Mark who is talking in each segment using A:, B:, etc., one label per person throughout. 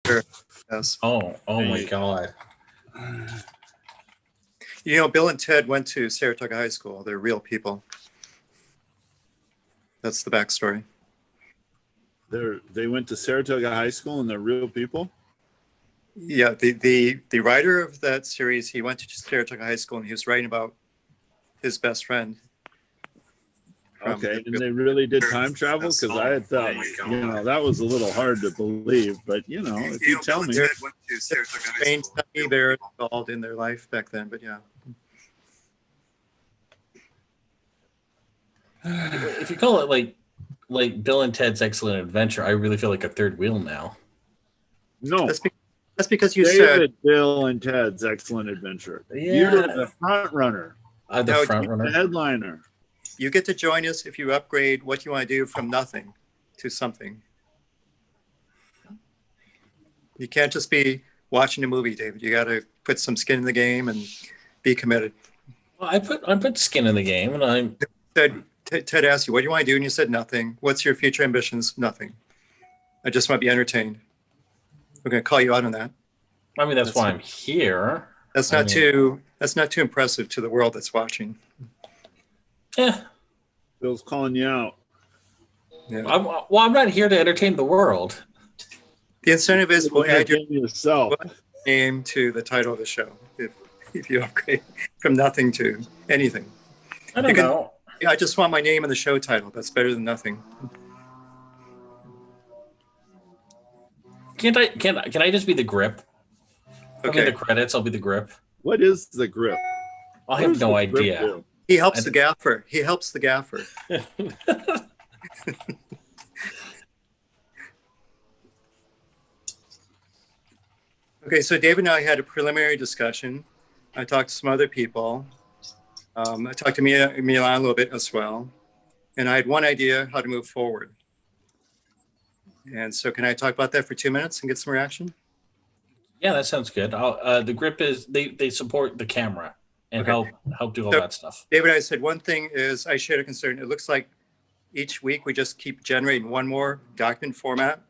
A: Sure. Yes.
B: Oh my God.
A: You know, Bill and Ted went to Saratoga High School. They're real people. That's the backstory.
C: They went to Saratoga High School and they're real people?
A: Yeah, the writer of that series, he went to Saratoga High School and he was writing about his best friend.
C: Okay, and they really did time travel? Because I had thought, that was a little hard to believe, but if you tell me.
A: Strange tiny bears involved in their life back then, but yeah.
B: If you call it like Bill and Ted's Excellent Adventure, I really feel like a third wheel now.
C: No.
A: That's because you
C: said Bill and Ted's Excellent Adventure.
B: Yeah.
C: You're the front runner.
B: The front runner.
C: The headliner.
A: You get to join us if you upgrade what you want to do from nothing to something. You can't just be watching a movie, David. You got to put some skin in the game and be committed.
B: Well, I put skin in the game, and I'm.
A: Ted asked you, "What do you want to do?" And you said, "Nothing." What's your future ambitions? Nothing. I just want to be entertained. We're going to call you out on that.
B: I mean, that's why I'm here.
A: That's not too impressive to the world that's watching.
B: Yeah.
C: Bill's calling you out.
A: Yeah.
B: I'm not here to entertain the world.
A: The incentive is we'll add
C: yourself
A: name to the title of the show if you upgrade from nothing to anything.
B: I don't know.
A: Yeah, I just want my name in the show title. That's better than nothing.
B: Can I just be the grip?
A: Okay.
B: The credits. I'll be the grip.
C: What is the grip?
B: I have no idea.
A: He helps the gaffer. He helps the gaffer. Okay, so David and I had a preliminary discussion. I talked to some other people. I talked to Milan a little bit as well. And I had one idea how to move forward. And so can I talk about that for 2 minutes and get some reaction?
B: Yeah, that sounds good. The grip is they support the camera and help do all that stuff.
A: David, I said one thing is I shared a concern. It looks like each week we just keep generating one more document format.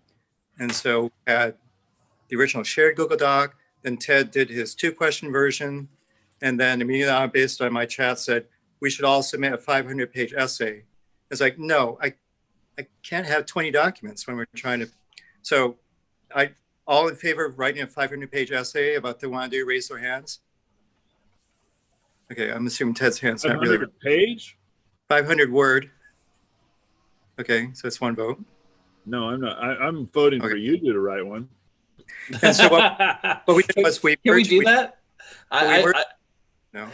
A: And so we had the original shared Google Doc, then Ted did his 2-question version. And then immediately based on my chat said, we should all submit a 500-page essay. It's like, no, I can't have 20 documents when we're trying to. So all in favor of writing a 500-page essay about what they want to do, raise their hands. Okay, I'm assuming Ted's hand's not really.
C: 500 page?
A: 500 word. Okay, so it's one vote.
C: No, I'm not. I'm voting for you to write one.
A: And so what we did was
B: Can we do that?
A: No.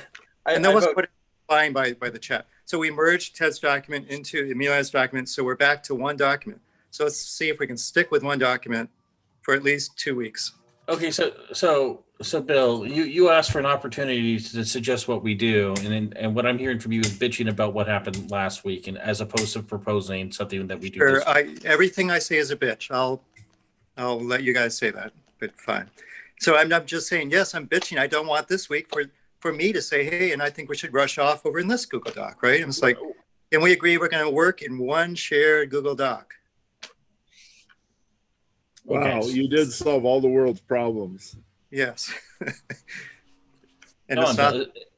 A: And that was put fine by the chat. So we merged Ted's document into Emilia's document. So we're back to one document. So let's see if we can stick with one document for at least 2 weeks.
B: Okay, so Bill, you asked for an opportunity to suggest what we do, and what I'm hearing from you is bitching about what happened last week, and as opposed to proposing something that we do.
A: Sure, everything I say is a bitch. I'll let you guys say that, but fine. So I'm not just saying, yes, I'm bitching. I don't want this week for me to say, hey, and I think we should rush off over in this Google Doc, right? And it's like, can we agree we're going to work in one shared Google Doc?
C: Wow, you did solve all the world's problems.
A: Yes. And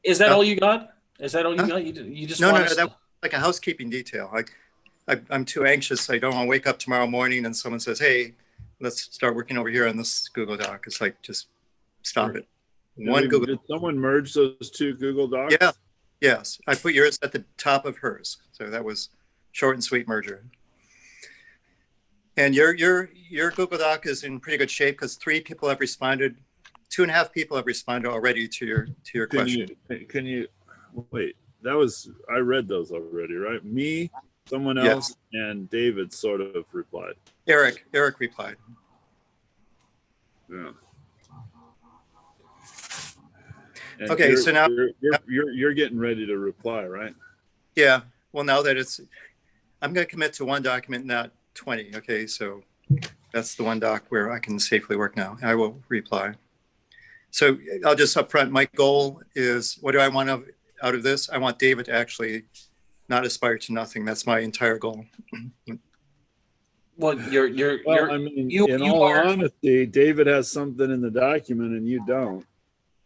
B: is that all you got? Is that all you got? You just
A: no, that was like a housekeeping detail. Like I'm too anxious. I don't want to wake up tomorrow morning and someone says, hey, let's start working over here on this Google Doc. It's like, just stop it.
C: Did someone merge those 2 Google Docs?
A: Yeah. Yes. I put yours at the top of hers. So that was short and sweet merger. And your Google Doc is in pretty good shape because 3 people have responded. 2.5 people have responded already to your question.
C: Can you wait? I read those already, right? Me, someone else, and David sort of replied.
A: Eric replied.
C: Yeah. And
A: okay, so now
C: you're getting ready to reply, right?
A: Yeah. Well, now that I'm going to commit to one document, not 20. Okay, so that's the one doc where I can safely work now. I will reply. So I'll just upfront. My goal is, what do I want out of this? I want David to actually not aspire to nothing. That's my entire goal.
B: Well,
C: Well, I mean,
B: you
C: in
B: you
C: all
B: are
C: honesty, David has something in the document and you don't.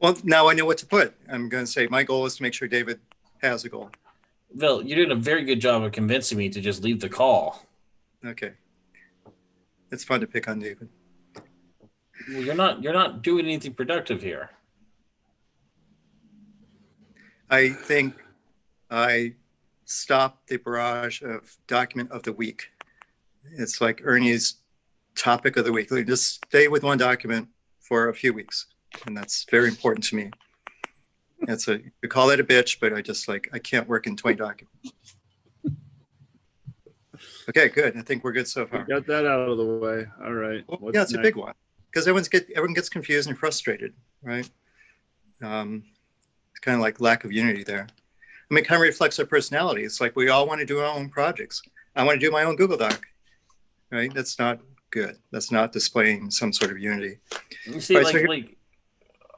A: Well, now I know what to put. I'm going to say my goal is to make sure David has a goal.
B: Bill. You're doing a very good job of convincing me to just leave the call.
A: Okay. It's fun to pick on David.
B: Well, you're not doing anything productive here.
A: I think I stopped the barrage of document of the week. It's like Ernie's topic of the week. Like, just stay with one document for a few weeks. And that's very important to me. We call it a bitch, but I can't work in 20 documents. Okay, good. I think we're good so far.
C: Got that out of the way. All right.
A: Well,
C: What's
A: yeah, it's a
C: next?
A: big one because everyone gets confused and frustrated, right? It's kind of like lack of unity there. I mean, it kind of reflects our personality. It's like we all want to do our own projects. I want to do my own Google Doc, right? That's not good. That's not displaying some sort of unity.
B: You see,
A: Right, so here-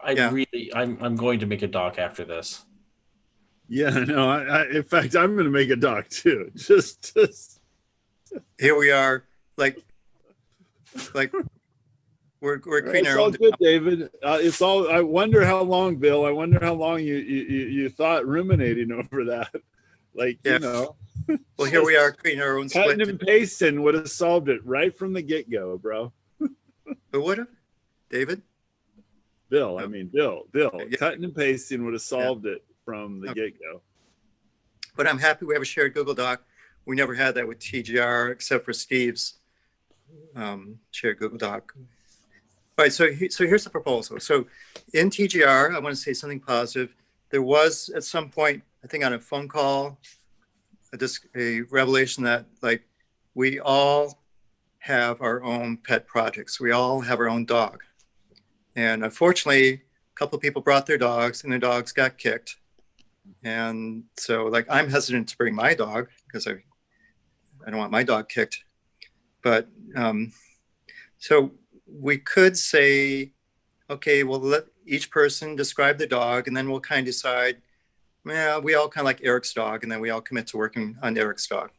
B: I'm going to make a doc after this.
C: Yeah, no, in fact, I'm going to make a doc too. Just
A: Here we are, like we're creating
C: it's
A: our
C: all
A: own.
C: good, David. It's all. I wonder how long, Bill. I wonder how long you thought ruminating over that. Like,
A: Yeah.
C: you know,
A: Well, here we are creating our own split.
C: cutting and pasting would have solved it right from the get go, bro.
A: Who would have? David?
C: Bill, I mean, Bill,
A: Yeah.
C: cutting and pasting would have solved it from the
A: Okay.
C: get go.
A: But I'm happy we have a shared Google Doc. We never had that with TGR except for Steve's shared Google Doc. All right, so here's the proposal. So in TGR, I want to say something positive. There was at some point, I think on a phone call, a revelation that like we all have our own pet projects. We all have our own dog. And unfortunately, a couple of people brought their dogs and the dogs got kicked. And so like I'm hesitant to bring my dog because I don't want my dog kicked. But so we could say, okay, well, let each person describe the dog and then we'll kind of decide, yeah, we all kind of like Eric's dog and then we all commit to working on Eric's dog.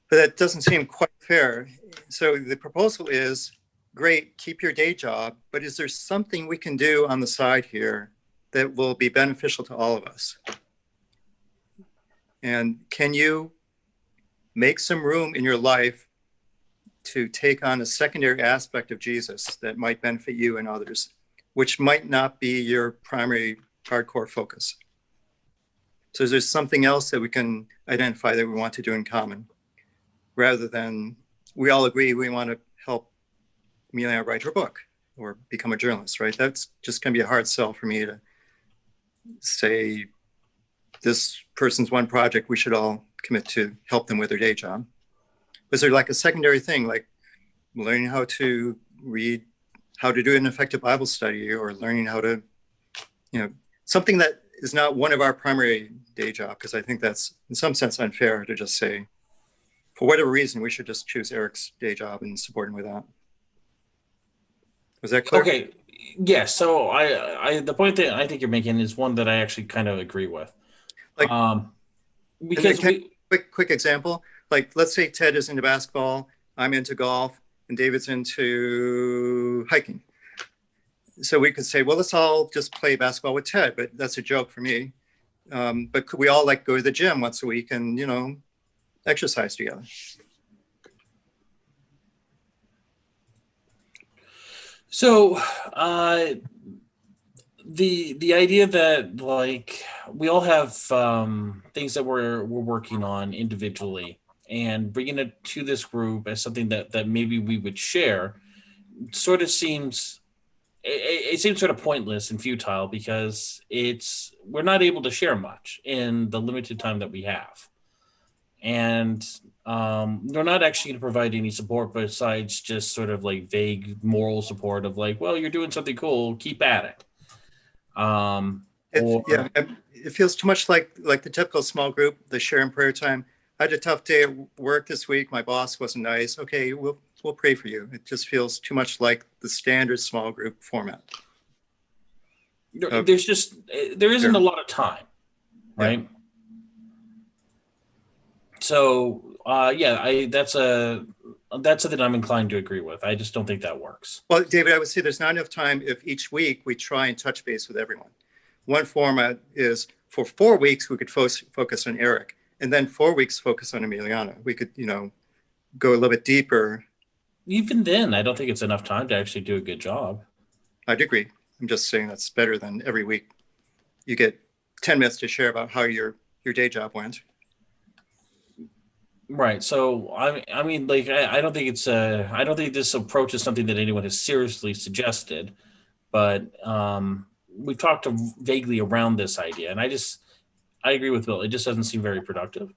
A: But that doesn't seem quite fair. So the proposal is, great, keep your day job, but is there something we can do on the side here that will be beneficial to all of us? And can you make some room in your life to take on a secondary aspect of Jesus that might benefit you and others, which might not be your primary hardcore focus? So is there something else that we can identify that we want to do in common, rather than we all agree we want to help Amelia write her book or become a journalist, right? That's just going to be a hard sell for me to say this person's one project we should all commit to help them with their day job. Was there like a secondary thing, like learning how to read, how to do an effective Bible study, or learning how to, something that is not one of our primary day job? Because I think that's in some sense unfair to just say, for whatever reason, we should just choose Eric's day job and support him with that. Was that clear?
B: Okay. Yes. So I the point that I think you're making is one that I actually kind of agree with.
A: Like,
B: because
A: quick example, like let's say Ted is into basketball, I'm into golf, and David's into hiking. So we could say, well, let's all just play basketball with Ted, but that's a joke for me. But could we all like go to the gym once a week and, exercise together?
B: So the idea that like we all have things that we're working on individually, and bringing it to this group as something that maybe we would share sort of seems it seems sort of pointless and futile, because we're not able to share much in the limited time that we have. And they're not actually going to provide any support besides just sort of like vague moral support of like, well, you're doing something cool, keep at it.
A: It feels too much like the typical small group, the share and prayer time. I had a tough day at work this week. My boss wasn't nice. Okay, we'll pray for you. It just feels too much like the standard small group format.
B: There isn't a lot of time, right? So yeah, that's something I'm inclined to agree with. I just don't think that works.
A: Well, David, I would say there's not enough time if each week we try and touch base with everyone. One format is for 4 weeks, we could focus on Eric, and then 4 weeks focus on Emiliana. We could, go a little bit deeper.
B: Even then, I don't think it's enough time to actually do a good job.
A: I'd agree. I'm just saying that's better than every week. You get 10 minutes to share about how your day job went.
B: Right. So I mean, like, I don't think I don't think this approach is something that anyone has seriously suggested, but we've talked vaguely around this idea, and I agree with Bill. It just doesn't seem very productive.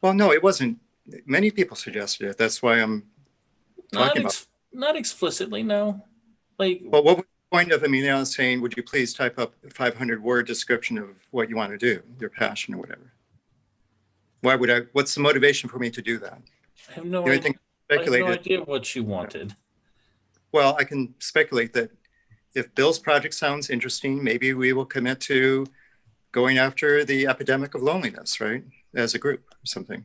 A: Well, no, it wasn't. Many people suggested it. That's why I'm talking about it.
B: Not explicitly, no. Like,
A: Well, what was the point of Emiliana saying, would you please type up a 500-word description of what you want to do, your passion or whatever? What's the motivation for me to do that?
B: I have no
A: The only
B: idea.
A: thing
B: I have no
A: speculated,
B: idea what she wanted.
A: well, I can speculate that if Bill's project sounds interesting, maybe we will commit to going after the epidemic of loneliness, right? As a group or something.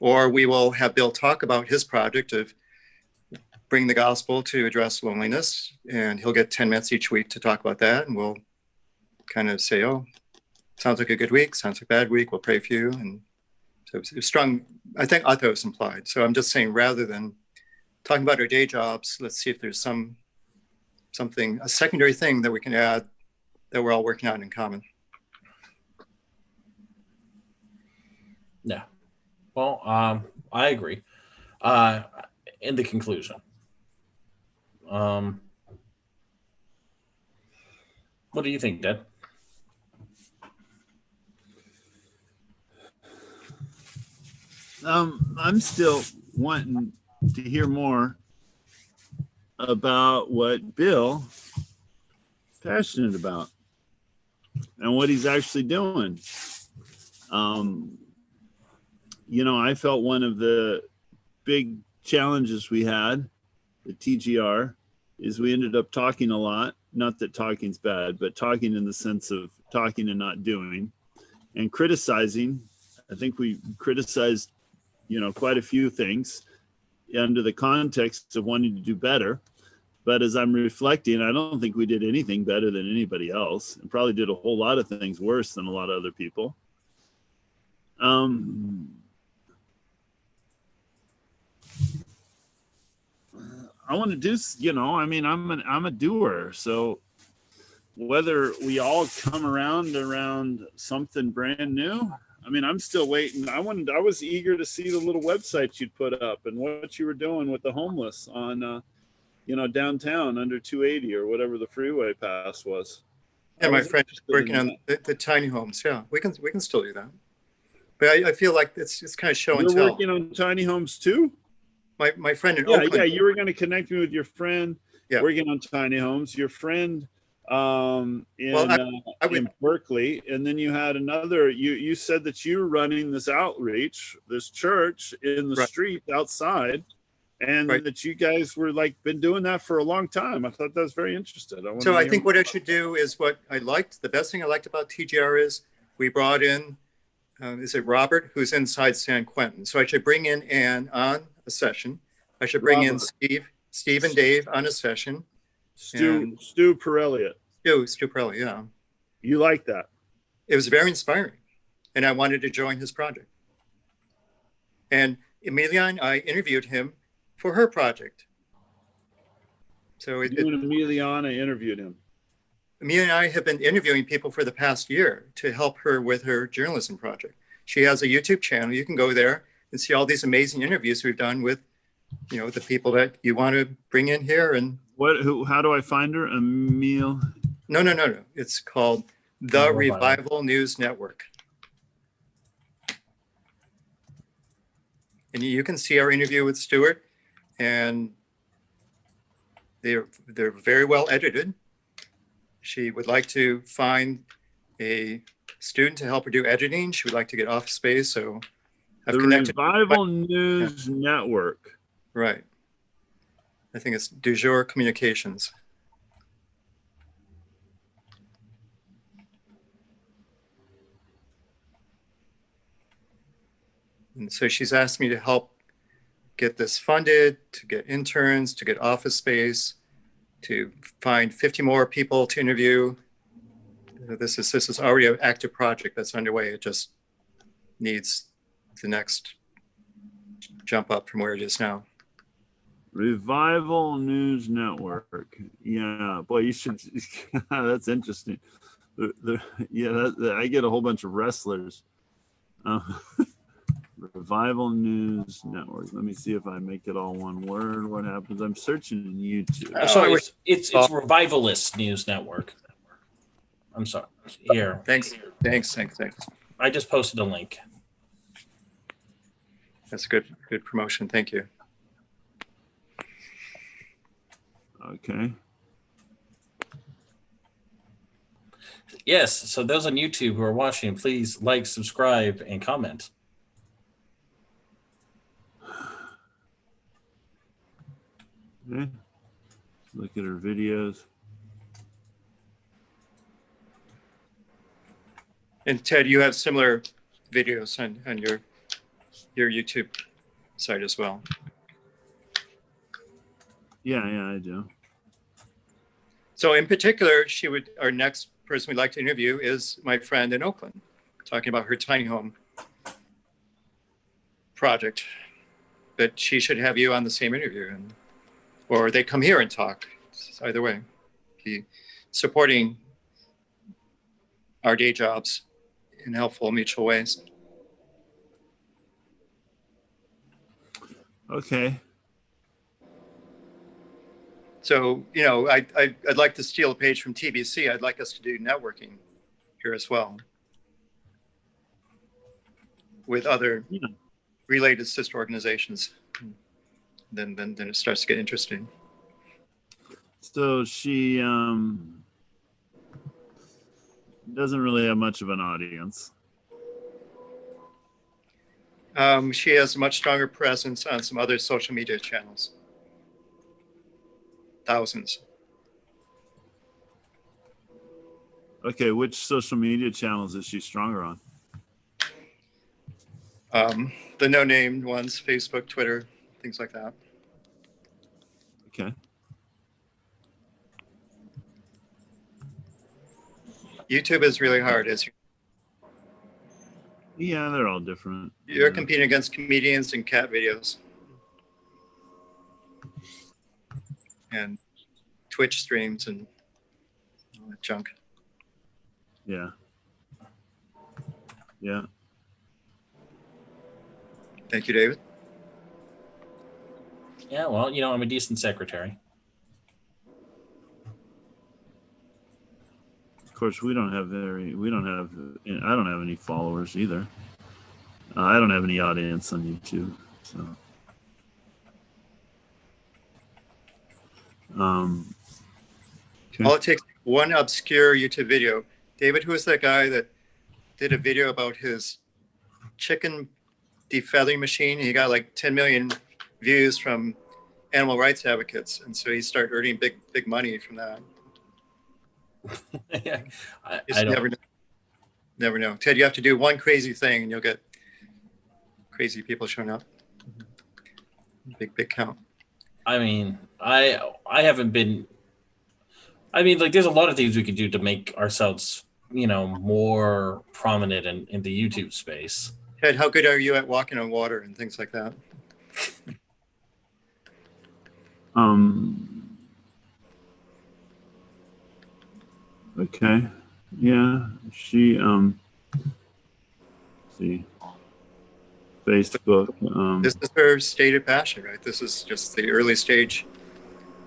A: Or we will have Bill talk about his project of bring the gospel to address loneliness, and he'll get 10 minutes each week to talk about that. And we'll kind of say, oh, sounds like a good week, sounds like a bad week, we'll pray for you. And so it's strong, I think Otto is implied. So I'm just saying, rather than talking about our day jobs, let's see if there's something, a secondary thing that we can add that we're all working on in common.
B: Yeah. Well, I agree. In the conclusion. What do you think, Dad?
C: I'm still wanting to hear more about what Bill is passionate about and what he's actually doing. I felt one of the big challenges we had at TGR is we ended up talking a lot. Not that talking's bad, but talking in the sense of talking and not doing, and criticizing. I think we criticized, quite a few things under the context of wanting to do better. But as I'm reflecting, I don't think we did anything better than anybody else, and probably did a whole lot of things worse than a lot of other people. I want to do, I'm a doer. So whether we all come around something brand new, I'm still waiting. I was eager to see the little website you'd put up and what you were doing with the homeless on, downtown under 280 or whatever the freeway pass was.
A: Yeah, my friend is working on the tiny homes. Yeah, we can still do that. But I feel like it's kind of show and tell.
C: You're working on tiny homes too?
A: My friend in Oakland.
C: Yeah, you were going to connect me with your friend working on tiny homes. Your friend in Berkeley, and then you had another. You said that you were running this outreach, this church in the street outside, and that you guys were been doing that for a long time. I thought that was very interesting.
A: I think what I should do is what I liked. The best thing I liked about TGR is we brought in. Is it Robert, who's inside San Quentin? So I should bring in Ann on a session. I should bring in Steve and Dave on a session.
C: Stu Perelliot.
A: Stu Perelliot, yeah.
C: You like that?
A: It was very inspiring. And I wanted to join his project. And Emilian, I interviewed him for her project. So
C: you and Emiliana interviewed him.
A: Amelia and I have been interviewing people for the past year to help her with her journalism project. She has a YouTube channel. You can go there and see all these amazing interviews we've done with, the people that you want to bring in here. And
C: how do I find her? Emil?
A: No. It's called The Revival News Network. And you can see our interview with Stuart, and they're very well edited. She would like to find a student to help her do editing. She would like to get office space. So I've connected.
C: The Revival News Network.
A: Right. I think it's Du Jour Communications. And so she's asked me to help get this funded, to get interns, to get office space, to find 50 more people to interview. This is already an active project that's underway. It just needs the next jump up from where it is now.
C: Revival News Network. Yeah, boy, you should. That's interesting. I get a whole bunch of wrestlers. Revival News Network. Let me see if I make it all one word. What happens? I'm searching in YouTube.
B: So it's Revivalist News Network. I'm sorry. Here.
A: Thanks.
B: I just posted a link.
A: That's a good promotion. Thank you.
C: Okay.
B: Yes. So those on YouTube who are watching, please like, subscribe, and comment.
C: Okay. Look at her videos.
A: And Ted, you have similar videos on your YouTube site as well.
C: Yeah, I do.
A: So in particular, our next person we'd like to interview is my friend in Oakland, talking about her tiny home project. But she should have you on the same interview, or they come here and talk. Either way, supporting our day jobs in helpful mutual ways.
C: Okay.
A: So, I'd like to steal a page from TBC. I'd like us to do networking here as well with other related sister organizations. Then it starts to get interesting.
C: So she doesn't really have much of an audience.
A: She has a much stronger presence on some other social media channels. Thousands.
C: Okay, which social media channels is she stronger on?
A: The no-name ones, Facebook, Twitter, things like that.
C: Okay.
A: YouTube is really hard.
C: Yeah, they're all different.
A: You're competing against comedians and cat videos. And Twitch streams and all that junk.
C: Yeah.
A: Thank you, David.
B: Yeah, well, I'm a decent secretary.
C: Of course, I don't have any followers either. I don't have any audience on YouTube, so. Okay.
A: All it takes one obscure YouTube video. David, who is that guy that did a video about his chicken defeathering machine? He got like 10 million views from animal rights advocates, and so he started earning big money from that.
B: Yeah,
A: I never know. Ted, you have to do one crazy thing, and you'll get crazy people showing up. Big count.
B: I mean, I haven't been. I mean, like, there's a lot of things we could do to make ourselves, more prominent in the YouTube space.
A: Ted, how good are you at walking on water and things like that?
C: Okay. Yeah. She see. Facebook.
A: This is her stated passion, right? This is just the early stage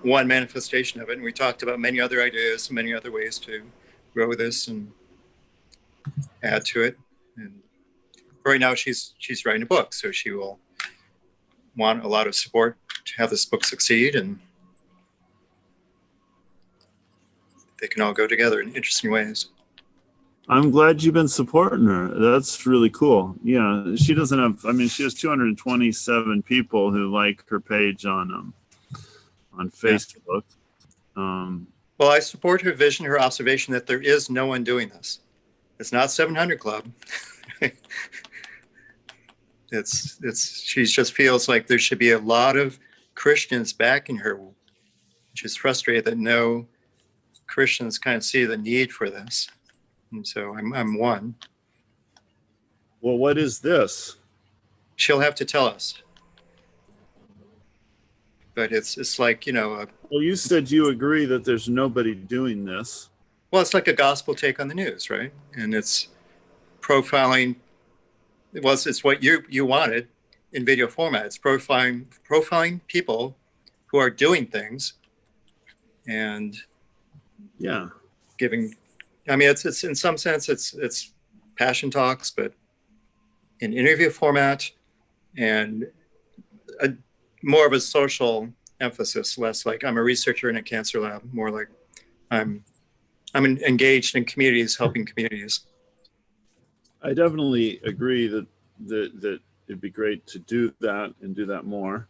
A: one manifestation of it. And we talked about many other ideas, many other ways to grow this and add to it. And right now she's writing a book, so she will want a lot of support to have this book succeed, and they can all go together in interesting ways.
C: I'm glad you've been supporting her. That's really cool. Yeah, she doesn't have. I mean, she has 227 people who like her page on Facebook.
A: Well, I support her vision, her observation that there is no one doing this. It's not 700 Club. She just feels like there should be a lot of Christians backing her. She's frustrated that no Christians kind of see the need for this. And so I'm one.
C: Well, what is this?
A: She'll have to tell us. But it's like,
C: Well, you said you agree that there's nobody doing this.
A: well, it's like a gospel take on the news, right? And it's profiling. Well, it's what you wanted in video format. It's profiling people who are doing things and
C: Yeah.
A: giving. I mean, it's in some sense it's passion talks, but in interview format and more of a social emphasis, less like I'm a researcher in a cancer lab, more like I'm engaged in communities, helping communities.
C: I definitely agree that it'd be great to do that and do that more.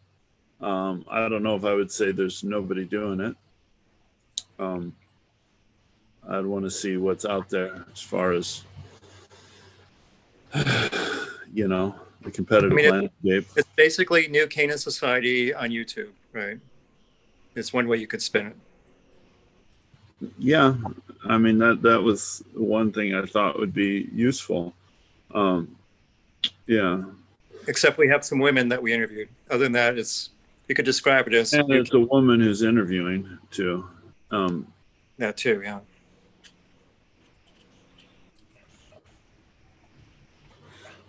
C: I don't know if I would say there's nobody doing it. I'd want to see what's out there as far as the competitive landscape.
A: It's basically New Canaan Society on YouTube, right? It's one way you could spin it.
C: Yeah, I mean that was one thing I thought would be useful. Yeah.
A: Except we have some women that we interviewed. Other than that, you could describe it as
C: And there's a woman who's interviewing too.
A: that too, yeah.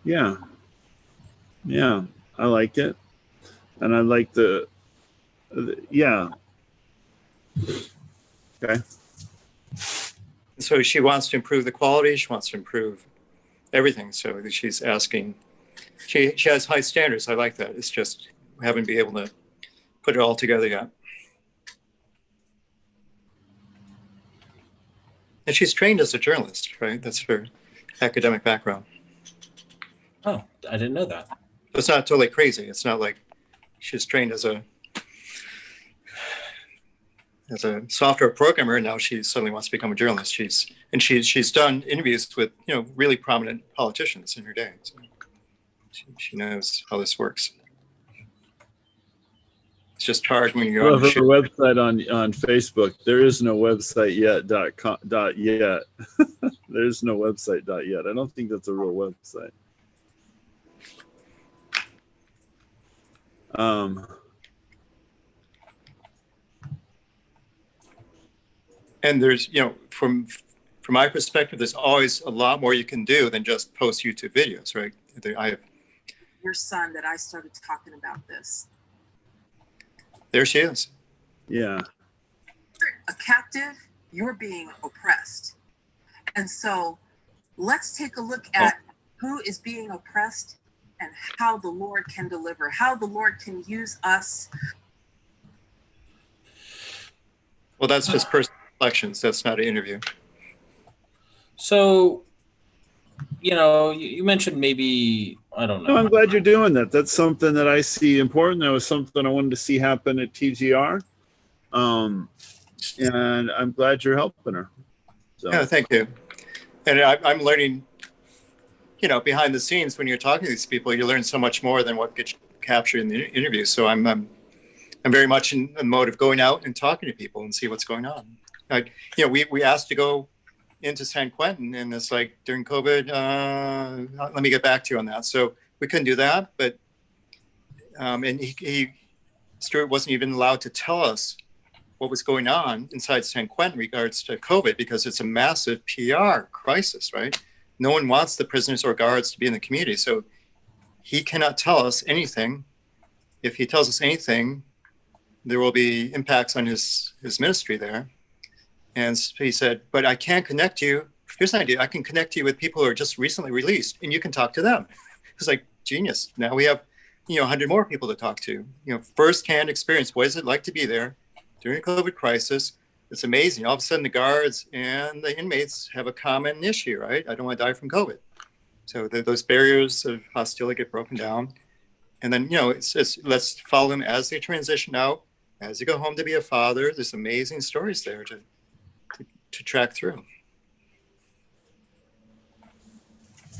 C: Yeah. Yeah. I liked it. And I like yeah. Okay.
A: So she wants to improve the quality. She wants to improve everything. So she's asking, she has high standards. I like that. It's just we haven't been able to put it all together yet. And she's trained as a journalist, right? That's her academic background.
B: Oh, I didn't know that.
A: It's not totally crazy. It's not like she's trained as a software programmer. Now she suddenly wants to become a journalist. She's done interviews with really prominent politicians in her day. So she knows how this works. It's just hard when you're on
C: Her
A: the
C: website on Facebook. There is no website yet. .yet. There's no website .yet. I don't think that's a real website.
A: And there's, from my perspective, there's always a lot more you can do than just post YouTube videos, right? I have
D: your son that I started talking about this.
A: There she is.
C: Yeah.
D: A captive, you're being oppressed. And so let's take a look at who is being oppressed and how the Lord can deliver, how the Lord can use us.
A: Well, that's just personal reflections. That's not an interview.
B: So, you mentioned maybe, I don't know.
C: No, I'm glad you're doing that. That's something that I see important. That was something I wanted to see happen at TGR. And I'm glad you're helping her. So.
A: Yeah, thank you. And I'm learning, behind the scenes when you're talking to these people, you learn so much more than what gets captured in the interview. So I'm very much in the mode of going out and talking to people and see what's going on. We asked to go into San Quentin, and it's like during COVID, let me get back to you on that. So we couldn't do that, but and Stuart wasn't even allowed to tell us what was going on inside San Quentin in regards to COVID, because it's a massive PR crisis, right? No one wants the prisoners or guards to be in the community. So he cannot tell us anything. If he tells us anything, there will be impacts on his ministry there. And he said, but I can't connect you. Here's an idea. I can connect you with people who are just recently released, and you can talk to them. It's like genius. Now we have, 100 more people to talk to. Firsthand experience. What is it like to be there during a COVID crisis? It's amazing. All of a sudden, the guards and the inmates have a common issue, right? I don't want to die from COVID. So those barriers of hostility get broken down. And then, let's follow them as they transition out, as they go home to be a father. There's amazing stories there to track through.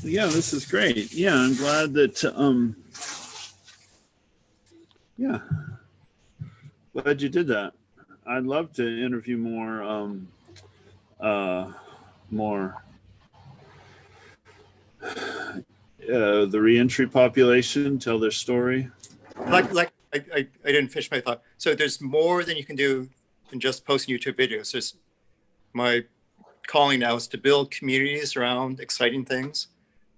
C: Yeah, this is great. Yeah, I'm glad that Yeah. Glad you did that. I'd love to interview more the reentry population, tell their story.
A: I didn't finish my thought. So there's more than you can do than just posting YouTube videos. There's my calling now is to build communities around exciting things.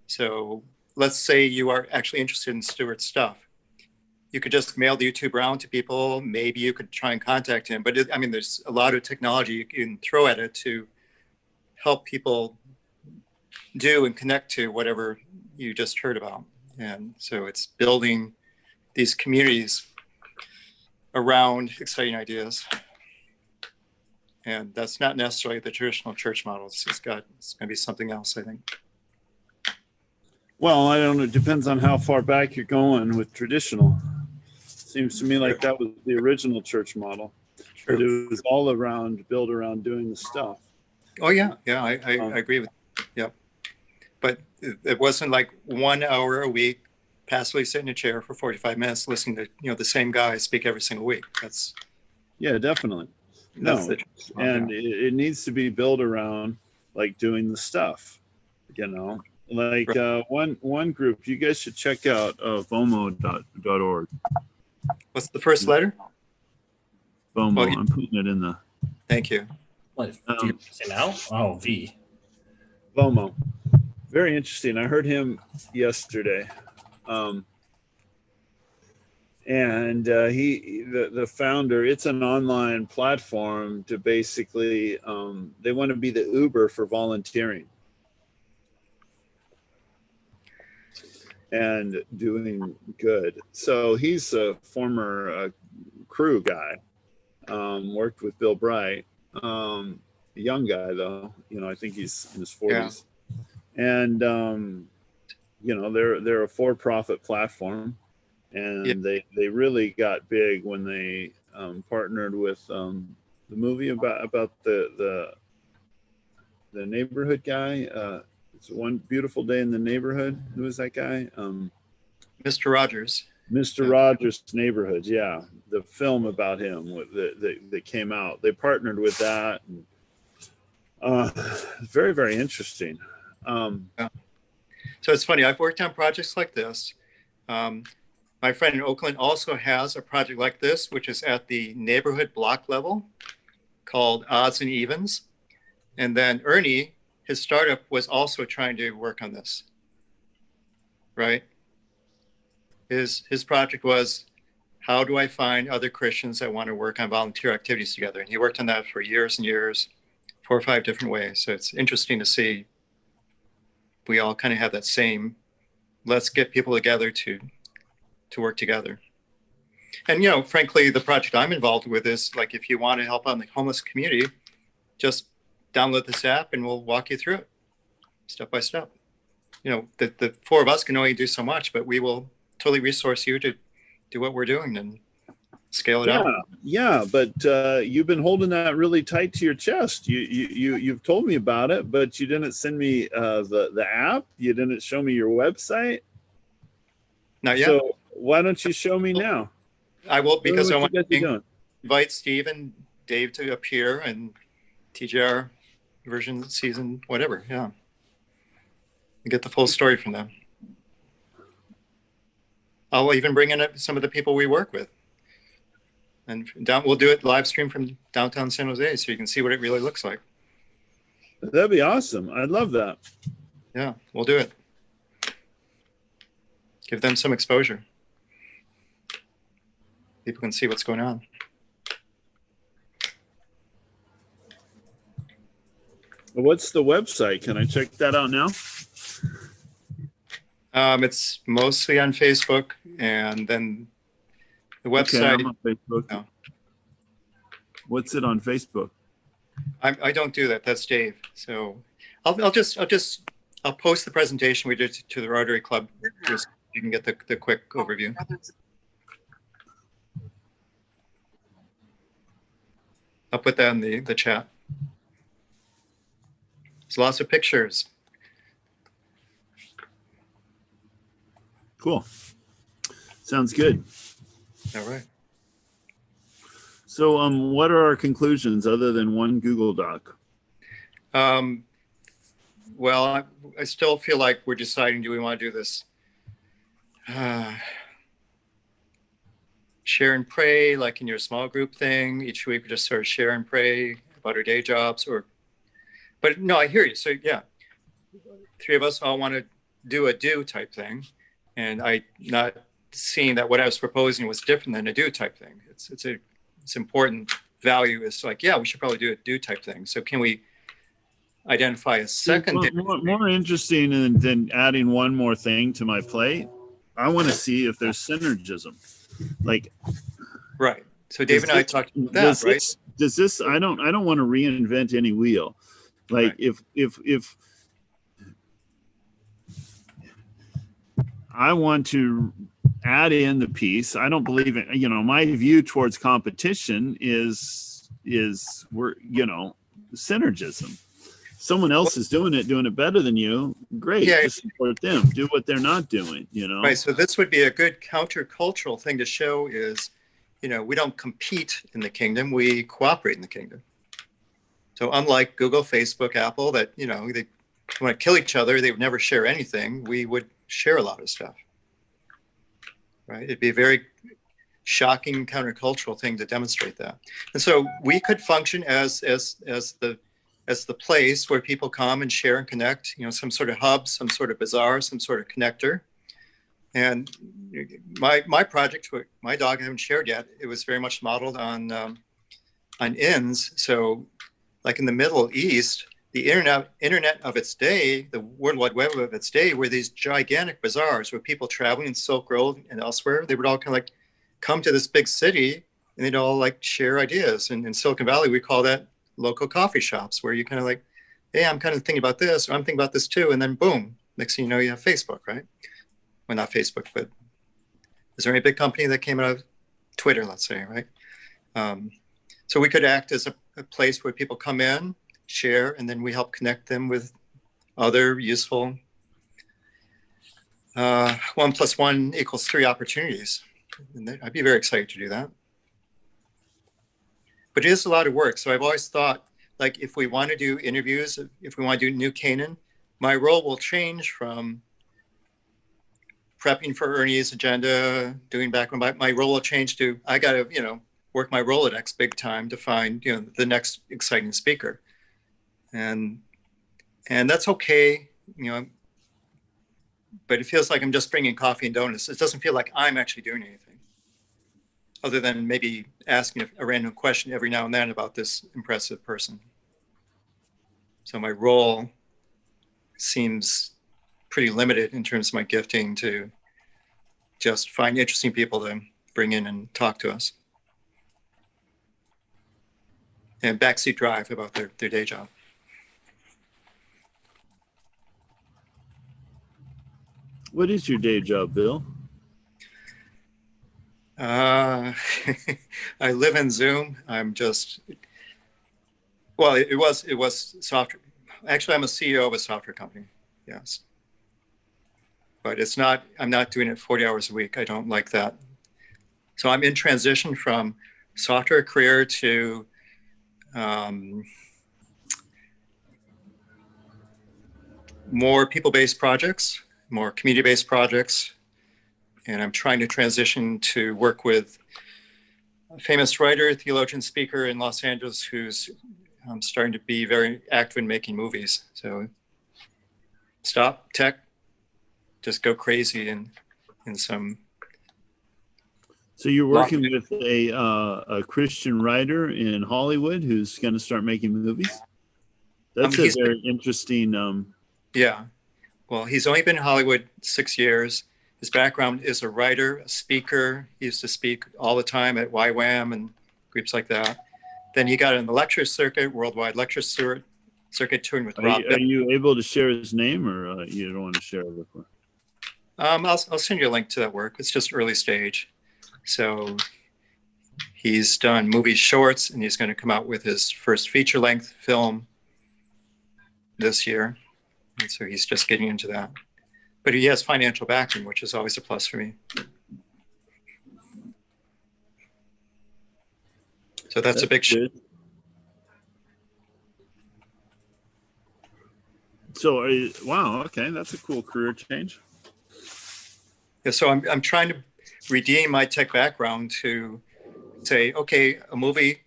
A: So let's say you are actually interested in Stuart's stuff. You could just mail the YouTube around to people. Maybe you could try and contact him. But I mean, there's a lot of technology you can throw at it to help people do and connect to whatever you just heard about. And so it's building these communities around exciting ideas. And that's not necessarily the traditional church model. It's going to be something else, I think.
C: Well, I don't know. It depends on how far back you're going with traditional. Seems to me like that was the original church model. But it was all built around doing the stuff.
A: Oh yeah, I agree with you. Yeah. But it wasn't like 1 hour a week, passively sit in a chair for 45 minutes listening to the same guy speak every single week. That's
C: definitely.
A: that's
C: And it needs to be built around like doing the stuff, like one group you guys should check out vomo.org.
A: What's the first letter?
C: Vomo. I'm putting it in the.
A: Thank you.
B: What do you say now? Oh, V.
C: Vomo. Very interesting. I heard him yesterday. And the founder, it's an online platform to basically, they want to be the Uber for volunteering and doing good. So he's a former crew guy, worked with Bill Bright, a young guy though, I think he's in his 40s. And, they're a for-profit platform. And they really got big when they partnered with the movie about the neighborhood guy. It's One Beautiful Day in the Neighborhood. Who is that guy?
A: Mr. Rogers.
C: Mr. Rogers' Neighborhood. Yeah, the film about him that came out. They partnered with that. And, very, very interesting.
A: So it's funny. I've worked on projects like this. My friend in Oakland also has a project like this, which is at the neighborhood block level called Odds and Evens. And then Ernie, his startup, was also trying to work on this, right? His project was, how do I find other Christians that want to work on volunteer activities together? And he worked on that for years and years, 4 or 5 different ways. So it's interesting to see we all kind of have that same, let's get people together to work together. And, frankly, the project I'm involved with is like, if you want to help out the homeless community, just download this app and we'll walk you through it step by step. The 4 of us can only do so much, but we will totally resource you to do what we're doing and scale it out.
C: Yeah, but you've been holding that really tight to your chest. You've told me about it, but you didn't send me the app. You didn't show me your website.
A: Not yet.
C: So why don't you show me now?
A: I will, because I want
C: to
A: invite Steve and Dave to appear and TGR version season, whatever. Yeah. And get the full story from them. I'll even bring in some of the people we work with. And we'll do it live stream from downtown San Jose so you can see what it really looks like.
C: That'd be awesome. I'd love that.
A: Yeah, we'll do it. Give them some exposure. People can see what's going on.
C: What's the website? Can I check that out now?
A: It's mostly on Facebook, and then the website.
C: Okay, I'm on Facebook.
A: No.
C: What's it on Facebook?
A: I don't do that. That's Dave. So I'll post the presentation we did to the Rotary Club. Just you can get the quick overview. I'll put that in the chat. There's lots of pictures.
C: Cool. Sounds good.
A: All right.
C: So, what are our conclusions other than one Google Doc?
A: Well, I still feel like we're deciding, do we want to do this share and pray, like in your small group thing? Each week we just sort of share and pray about our day jobs, but no, I hear you. So yeah, three of us all want to do a do type thing. And I not seeing that what I was proposing was different than a do type thing. It's important value is like, yeah, we should probably do a do type thing. So can we identify a second?
C: More interesting than adding one more thing to my plate. I want to see if there's synergism. Like,
A: right. So Dave and I talked about that, right?
C: Does this? I don't want to reinvent any wheel. Like, right. if I want to add in the piece, I don't believe it. You know, my view towards competition is we're, you know, synergism. Someone else is doing it better than you. Great, yeah, just support them. Do what they're not doing, you know?
A: Right, so this would be a good countercultural thing to show is, you know, we don't compete in the kingdom, we cooperate in the kingdom. So unlike Google, Facebook, Apple, that, you know, they want to kill each other, they would never share anything, we would share a lot of stuff, right? It'd be a very shocking countercultural thing to demonstrate that. And so we could function as the place where people come and share and connect, you know, some sort of hub, some sort of bazaar, some sort of connector. And my project, my dog I haven't shared yet, it was very much modeled on inns. So like in the Middle East, the internet of its day, the World Wide Web of its day, were these gigantic bazaars where people traveling in Silk Road and elsewhere, they would all kind of like come to this big city and they'd all like share ideas. And in Silicon Valley, we call that local coffee shops, where you kind of like, hey, I'm kind of thinking about this, or I'm thinking about this too. And then boom, next thing you know, you have Facebook, right? Well, not Facebook, but is there any big company that came out of Twitter, let's say, right? So we could act as a place where people come in, share, and then we help connect them with other useful 1 + 1 = 3 opportunities. And I'd be very excited to do that. But it is a lot of work. So I've always thought, like, if we want to do interviews, if we want to do New Canaan, my role will change from prepping for Ernie's agenda, doing background. My role will change to, I got to, you know, work my Rolodex big time to find, you know, the next exciting speaker. And that's okay, you know, but it feels like I'm just bringing coffee and donuts. It doesn't feel like I'm actually doing anything, other than maybe asking a random question every now and then about this impressive person. So my role seems pretty limited in terms of my gifting to just find interesting people to bring in and talk to us. And backseat drive about their day job.
C: What is your day job, Bill?
A: I live in Zoom. I'm just, well, it was software. Actually, I'm a CEO of a software company. Yes. But it's not, I'm not doing it 40 hours a week. I don't like that. So I'm in transition from software career to more people-based projects, more community-based projects. And I'm trying to transition to work with a famous writer, theologian, speaker in Los Angeles, who's starting to be very active in making movies. So stop tech, just go crazy in some.
C: So you're working with a Christian writer in Hollywood who's going to start making movies? That's a very interesting.
A: Yeah. Well, he's only been in Hollywood 6 years. His background is a writer, a speaker. He used to speak all the time at YWAM and groups like that. Then he got in the lecture circuit, worldwide lecture circuit, touring with Rob.
C: Are you able to share his name, or you don't want to share it with me?
A: I'll send you a link to that work. It's just early stage. So he's done movie shorts, and he's going to come out with his first feature-length film this year. And so he's just getting into that. But he has financial backing, which is always a plus for me. So that's a big
C: good. So, wow, okay, that's a cool career change.
A: Yeah, so I'm trying to redeem my tech background to say, okay, a movie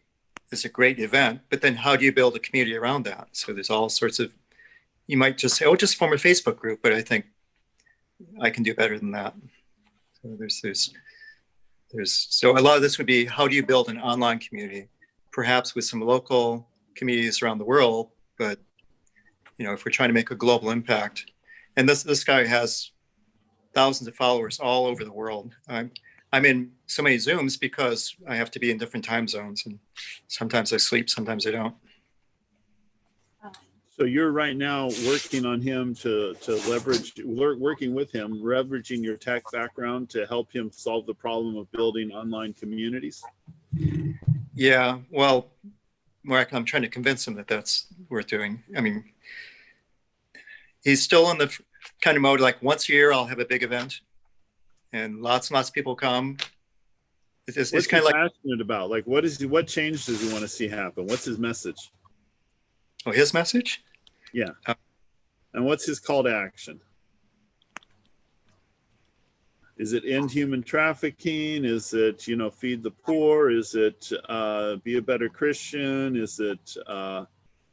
A: is a great event, but then how do you build a community around that? So there's all sorts of, you might just say, oh, just form a Facebook group, but I think I can do better than that. So so a lot of this would be, how do you build an online community, perhaps with some local communities around the world, but if we're trying to make a global impact, and this guy has thousands of followers all over the world. I'm in so many Zooms because I have to be in different time zones, and sometimes I sleep, sometimes I don't.
C: So you're right now working on him to leverage, working with him, leveraging your tech background to help him solve the problem of building online communities?
A: Yeah, well, Mark, I'm trying to convince him that that's worth doing. I mean, he's still in the kind of mode like once a year I'll have a big event and lots and lots of people come. It's
C: What's
A: kind
C: he
A: of like,
C: passionate about? Like, what change does he want to see happen? What's his message?
A: oh, his message?
C: Yeah. And what's his call to action? Is it end human trafficking? Is it, feed the poor? Is it be a better Christian? Is it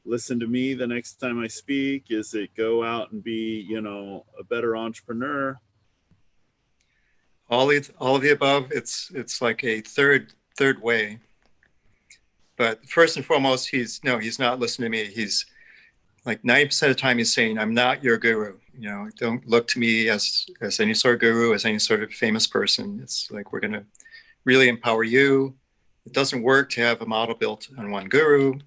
C: listen to me the next time I speak? Is it go out and be, a better entrepreneur?
A: all of the above. It's like a third way. But first and foremost, he's not listening to me. He's like 90% of the time he's saying, I'm not your guru. Don't look to me as any sort of guru, as any sort of famous person. It's like, we're going to really empower you. It doesn't work to have a model built on one guru.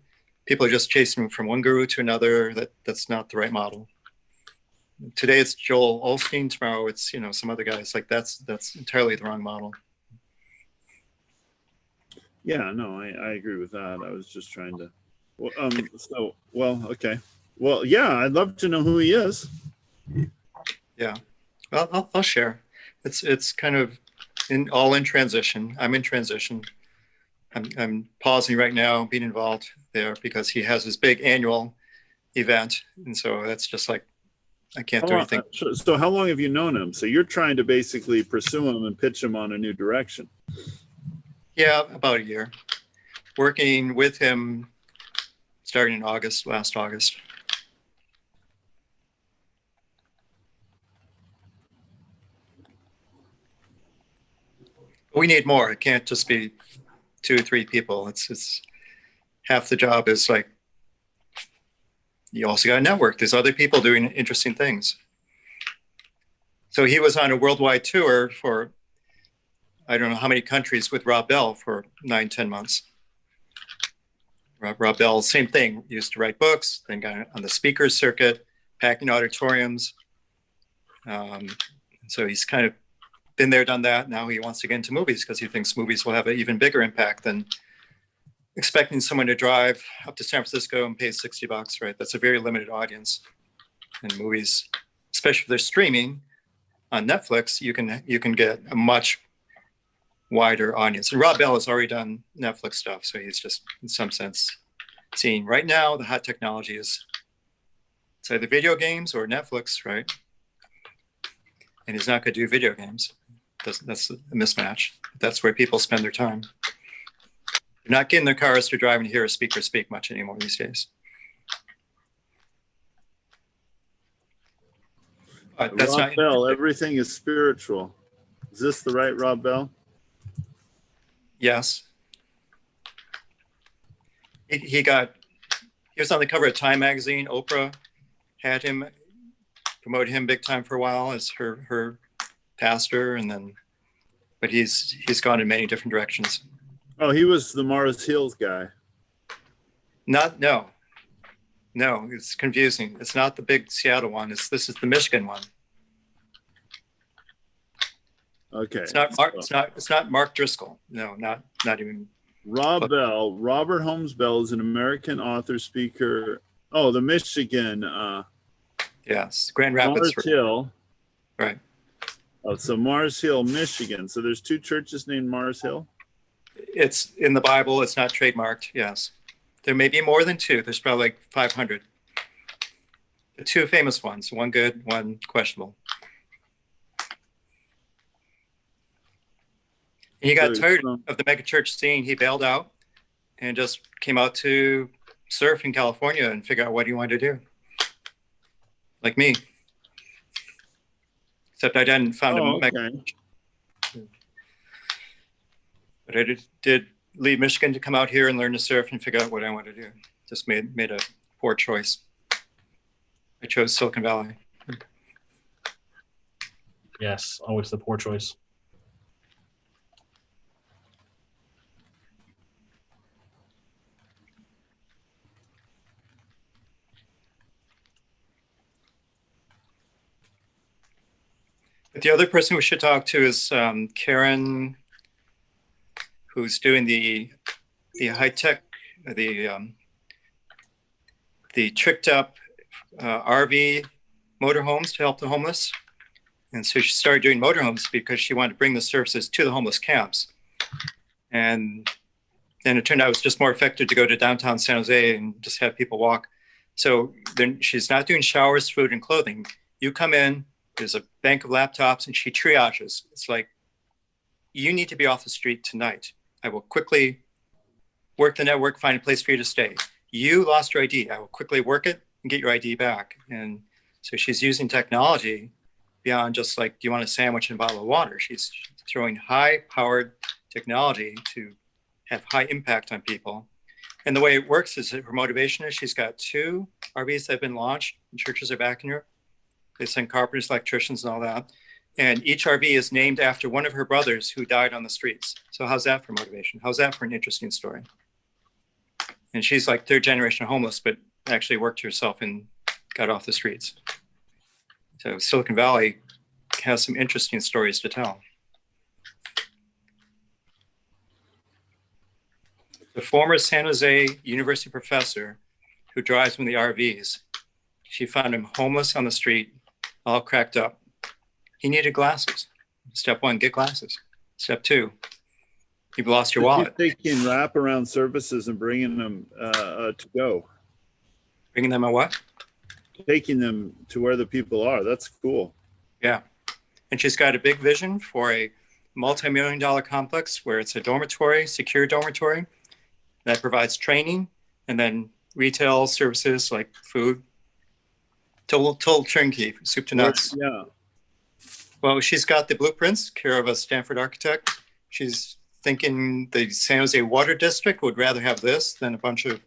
A: People are just chasing from one guru to another. That's not the right model. Today it's Joel Osteen. Tomorrow it's, some other guys. Like that's entirely the wrong model.
C: Yeah, no, I agree with that. I was just trying to, okay. Well, yeah, I'd love to know who he is.
A: Yeah, well, I'll share. It's kind of in transition. I'm in transition. I'm pausing right now, being involved there because he has his big annual event, and so that's just like I can't do anything.
C: So how long have you known him? So you're trying to basically pursue him and pitch him on a new direction.
A: Yeah, about a year. Working with him starting in last August. We need more. It can't just be 2 or 3 people. It's half the job is like, you also got to network. There's other people doing interesting things. So he was on a worldwide tour for, I don't know how many countries with Rob Bell for 9-10 months. Rob Bell, same thing, used to write books, then got on the speakers circuit, packing auditoriums. So he's kind of been there, done that. Now he wants to get into movies because he thinks movies will have an even bigger impact than expecting someone to drive up to San Francisco and pay $60, right? That's a very limited audience. And movies, especially if they're streaming on Netflix, you can get a much wider audience. And Rob Bell has already done Netflix stuff, so he's just, in some sense, seeing right now the hot technology is it's either video games or Netflix, right? And he's not going to do video games. That's a mismatch. That's where people spend their time. They're not getting their cars to drive and hear a speaker speak much anymore these days. But that's
C: Rob Bell, everything is spiritual. Is this the right Rob Bell?
A: Yes. He was on the cover of Time magazine. Oprah had him, promoted him big time for a while as her pastor, but he's gone in many different directions.
C: Oh, he was the Mars Hills guy.
A: No, it's confusing. It's not the big Seattle one. This is the Michigan one.
C: Okay.
A: It's not Mark Driscoll. No, not even.
C: Rob Bell, Robert Holmes Bell is an American author, speaker. Oh, the Michigan.
A: Yes, Grand Rapids.
C: Mars Hill.
A: Right.
C: Oh, so Mars Hill, Michigan. So there's 2 churches named Mars Hill?
A: It's in the Bible. It's not trademarked. Yes. There may be more than two. There's probably like 500. The two famous ones, one good, one questionable. And he got tired of the megachurch scene. He bailed out and just came out to surf in California and figure out what he wanted to do. Like me. Except I didn't found a megachurch. But I did leave Michigan to come out here and learn to surf and figure out what I wanted to do. Just made a poor choice. I chose Silicon Valley.
B: Yes, always the poor choice.
A: But the other person we should talk to is Karen, who's doing the high tech, the tricked up RV motorhomes to help the homeless. And so she started doing motorhomes because she wanted to bring the services to the homeless camps. And then it turned out it was just more effective to go to downtown San Jose and just have people walk. So then she's not doing showers, food, and clothing. You come in, there's a bank of laptops, and she triages. It's like, you need to be off the street tonight. I will quickly work the network, find a place for you to stay. You lost your ID. I will quickly work it and get your ID back. And so she's using technology beyond just like, do you want a sandwich and a bottle of water? She's throwing high-powered technology to have high impact on people. And the way it works is that her motivation is she's got 2 RVs that have been launched, and churches are backing her. They send carpenters, electricians, and all that. And each RV is named after one of her brothers who died on the streets. So how's that for motivation? How's that for an interesting story? And she's like 3rd generation homeless, but actually worked herself and got off the streets. So Silicon Valley has some interesting stories to tell. The former San Jose University professor who drives one of the RVs, she found him homeless on the street, all cracked up. He needed glasses. Step 1, get glasses. Step 2, you've lost your wallet.
C: Taking wraparound services and bringing them to go.
A: Bringing them a what?
C: Taking them to where the people are. That's cool.
A: Yeah. And she's got a big vision for a multi-million-dollar complex where it's a dormitory, secure dormitory that provides training and then retail services like food, total turnkey, soup to nuts.
C: Yeah.
A: Well, she's got the blueprints, care of a Stanford architect. She's thinking the San Jose Water District would rather have this than a bunch of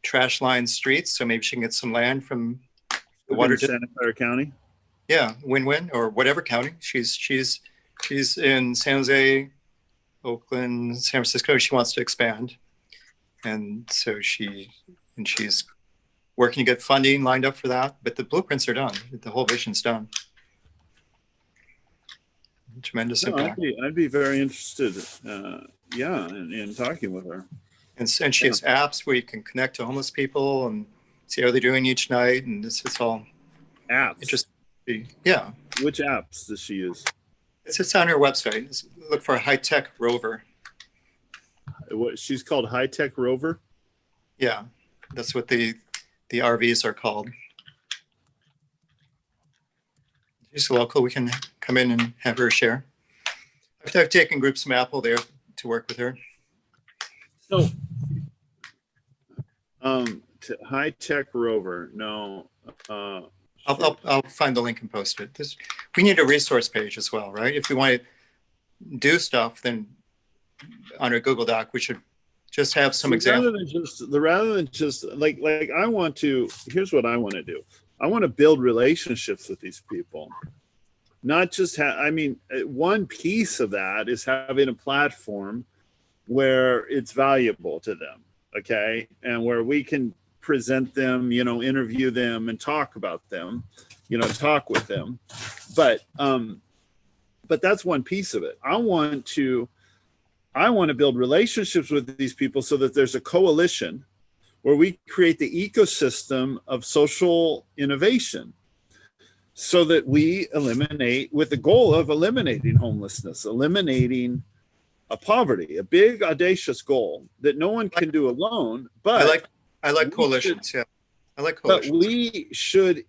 A: trash-lined streets. So maybe she can get some land from the water district.
C: Santa Clara County.
A: Yeah, win-win, or whatever county. She's in San Jose, Oakland, San Francisco. She wants to expand, and so she's working to get funding lined up for that. But the blueprints are done. The whole vision's done. Tremendous impact.
C: I'd be very interested, in talking with her.
A: And she has apps where you can connect to homeless people and see how they're doing each night, and it's all
C: Apps.
A: interesting. Yeah.
C: Which apps does she use?
A: It's on her website. Look for High Tech Rover.
C: What she's called, High Tech Rover.
A: Yeah, that's what the RVs are called. She's local. We can come in and have her share. I've taken groups from Apple there to work with her.
B: So,
C: High Tech Rover. No.
A: I'll find the link and post it. We need a resource page as well, right? If we want to do stuff, then on our Google Doc, we should just have some examples.
C: Rather than just like I want to. Here's what I want to do. I want to build relationships with these people. Not just one piece of that is having a platform where it's valuable to them, okay, and where we can present them, interview them and talk about them, talk with them. But that's one piece of it. I want to build relationships with these people so that there's a coalition where we create the ecosystem of social innovation so that we eliminate, with the goal of eliminating homelessness, eliminating a poverty, a big audacious goal that no one can do alone. But
A: I like
C: we
A: coalitions. Yeah, I like
C: but
A: coalitions.
C: we should,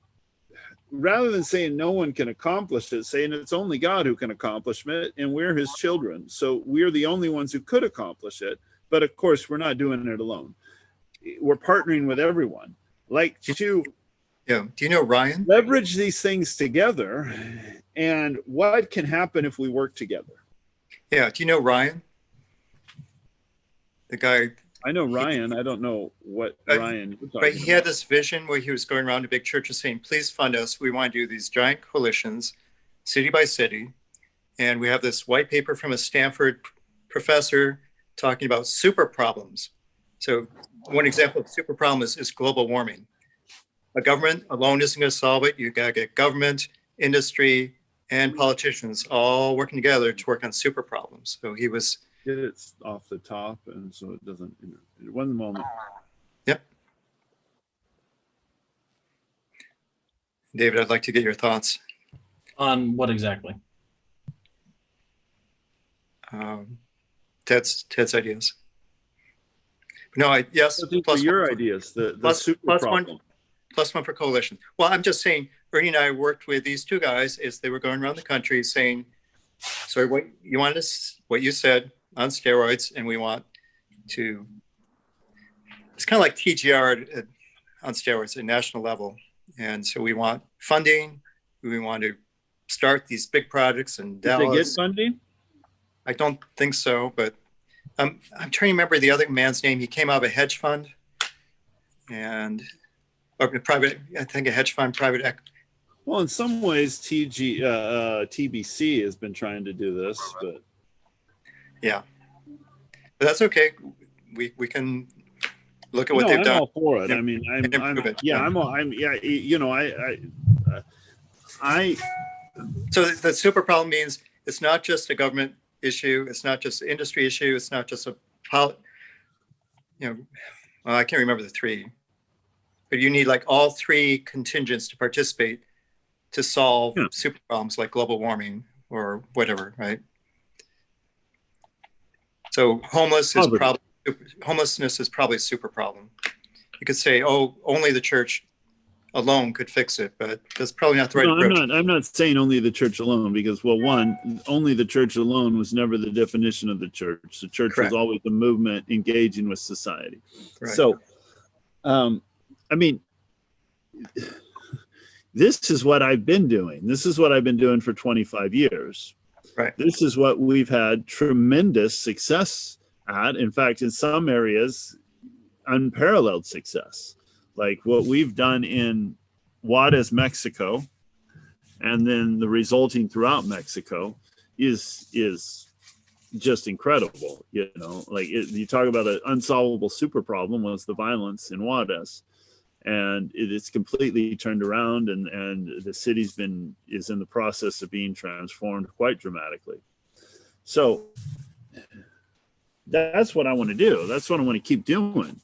C: rather than saying no one can accomplish it, saying it's only God who can accomplish it, and we're his children. So we're the only ones who could accomplish it. But of course, we're not doing it alone. We're partnering with everyone. Like to
A: Yeah. Do you know Ryan?
C: leverage these things together, and what can happen if we work together.
A: Yeah. Do you know Ryan? The guy,
C: I know Ryan. I don't know what Ryan. you're
A: but
C: talking
A: he had
C: about.
A: this vision where he was going around to big churches saying, please fund us. We want to do these giant coalitions, city by city. And we have this white paper from a Stanford professor talking about super problems. So one example of super problem is global warming. A government alone isn't going to solve it. You got to get government, industry, and politicians all working together to work on super problems. So he was,
C: Get it off the top, and so it doesn't. One moment.
A: yep. David, I'd like to get your thoughts.
B: On what exactly?
A: Ted's ideas. No, yes.
C: Those are
A: plus
C: your
A: one for-
C: ideas. The
A: plus-
C: super
A: plus one-
C: problem.
A: plus one for coalition. Well, I'm just saying, Ernie and I worked with these two guys as they were going around the country saying, sorry, what you wanted us, what you said on steroids, and we want to, it's kind of like TGR on steroids at national level. And so we want funding, we want to start these big projects in
C: Did they get
A: Dallas.
C: funding?
A: I don't think so, but I'm trying to remember the other man's name. He came out of a hedge fund and or private, I think a hedge fund, private equity.
C: Well, in some ways, TBC has been trying to do this, but
A: Yeah, but that's okay. We can look at what
C: no,
A: they've
C: I'm
A: done.
C: all for it. I mean,
A: Improve it.
C: yeah, I
A: So the super problem means it's not just a government issue. It's not just an industry issue. It's not just well, I can't remember the three, but you need like all three contingents to participate to solve
C: Yeah.
A: super problems like global warming or whatever, right? So
C: Poverty.
A: homelessness is probably a super problem. You could say, oh, only the church alone could fix it, but that's probably not the right
C: no,
A: approach.
C: I'm not saying only the church alone, because, well, one, only the church alone was never the definition of the church. The church
A: Correct.
C: was always a movement engaging with society.
A: Right.
C: So, I mean, this is what I've been doing. This is what I've been doing for 25 years.
A: Right.
C: This is what we've had tremendous success at. In fact, in some areas, unparalleled success. Like what we've done in Juarez, Mexico, and then the resulting throughout Mexico is just incredible. You know, like you talk about an unsolvable super problem was the violence in Juarez, and it's completely turned around, and the city's is in the process of being transformed quite dramatically. So that's what I want to do. That's what I want to keep doing.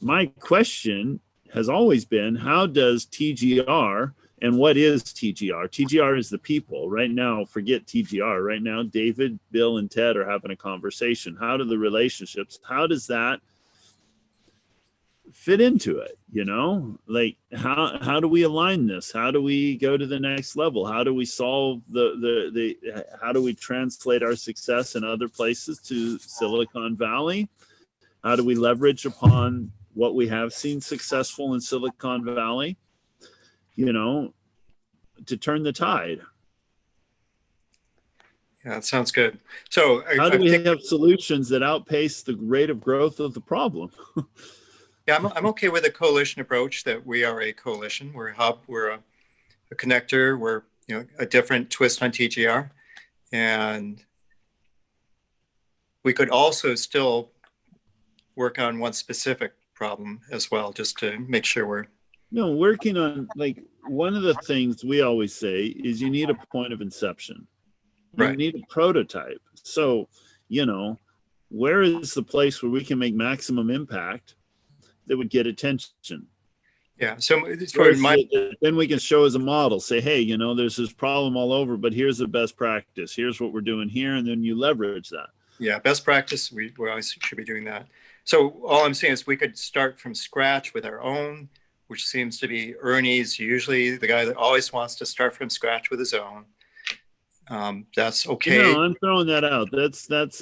C: My question has always been, how does TGR, and what is TGR? TGR is the people. Right now, forget TGR. Right now, David, Bill, and Ted are having a conversation. How do the relationships, how does that fit into it? You know, like how do we align this? How do we go to the next level? How do we solve how do we translate our success in other places to Silicon Valley? How do we leverage upon what we have seen successful in Silicon Valley, you know, to turn the tide?
A: Yeah, that sounds good. So
C: How do we have solutions that outpace the rate of growth of the problem?
A: yeah, I'm okay with a coalition approach, that we are a coalition. We're a hub, we're a connector, we're a different twist on TGR. And we could also still work on one specific problem as well, just to make sure we're
C: working on, like, one of the things we always say is you need a point of inception. You
A: Right.
C: need a prototype. So, where is the place where we can make maximum impact that would get attention?
A: yeah. So for
C: Then we can show as a model, say, hey, there's this problem all over, but here's the best practice. Here's what we're doing here. And then you leverage that.
A: Yeah, best practice. We always should be doing that. So all I'm saying is we could start from scratch with our own, which seems to be Ernie's usually the guy that always wants to start from scratch with his own. That's okay.
C: No, I'm throwing that out.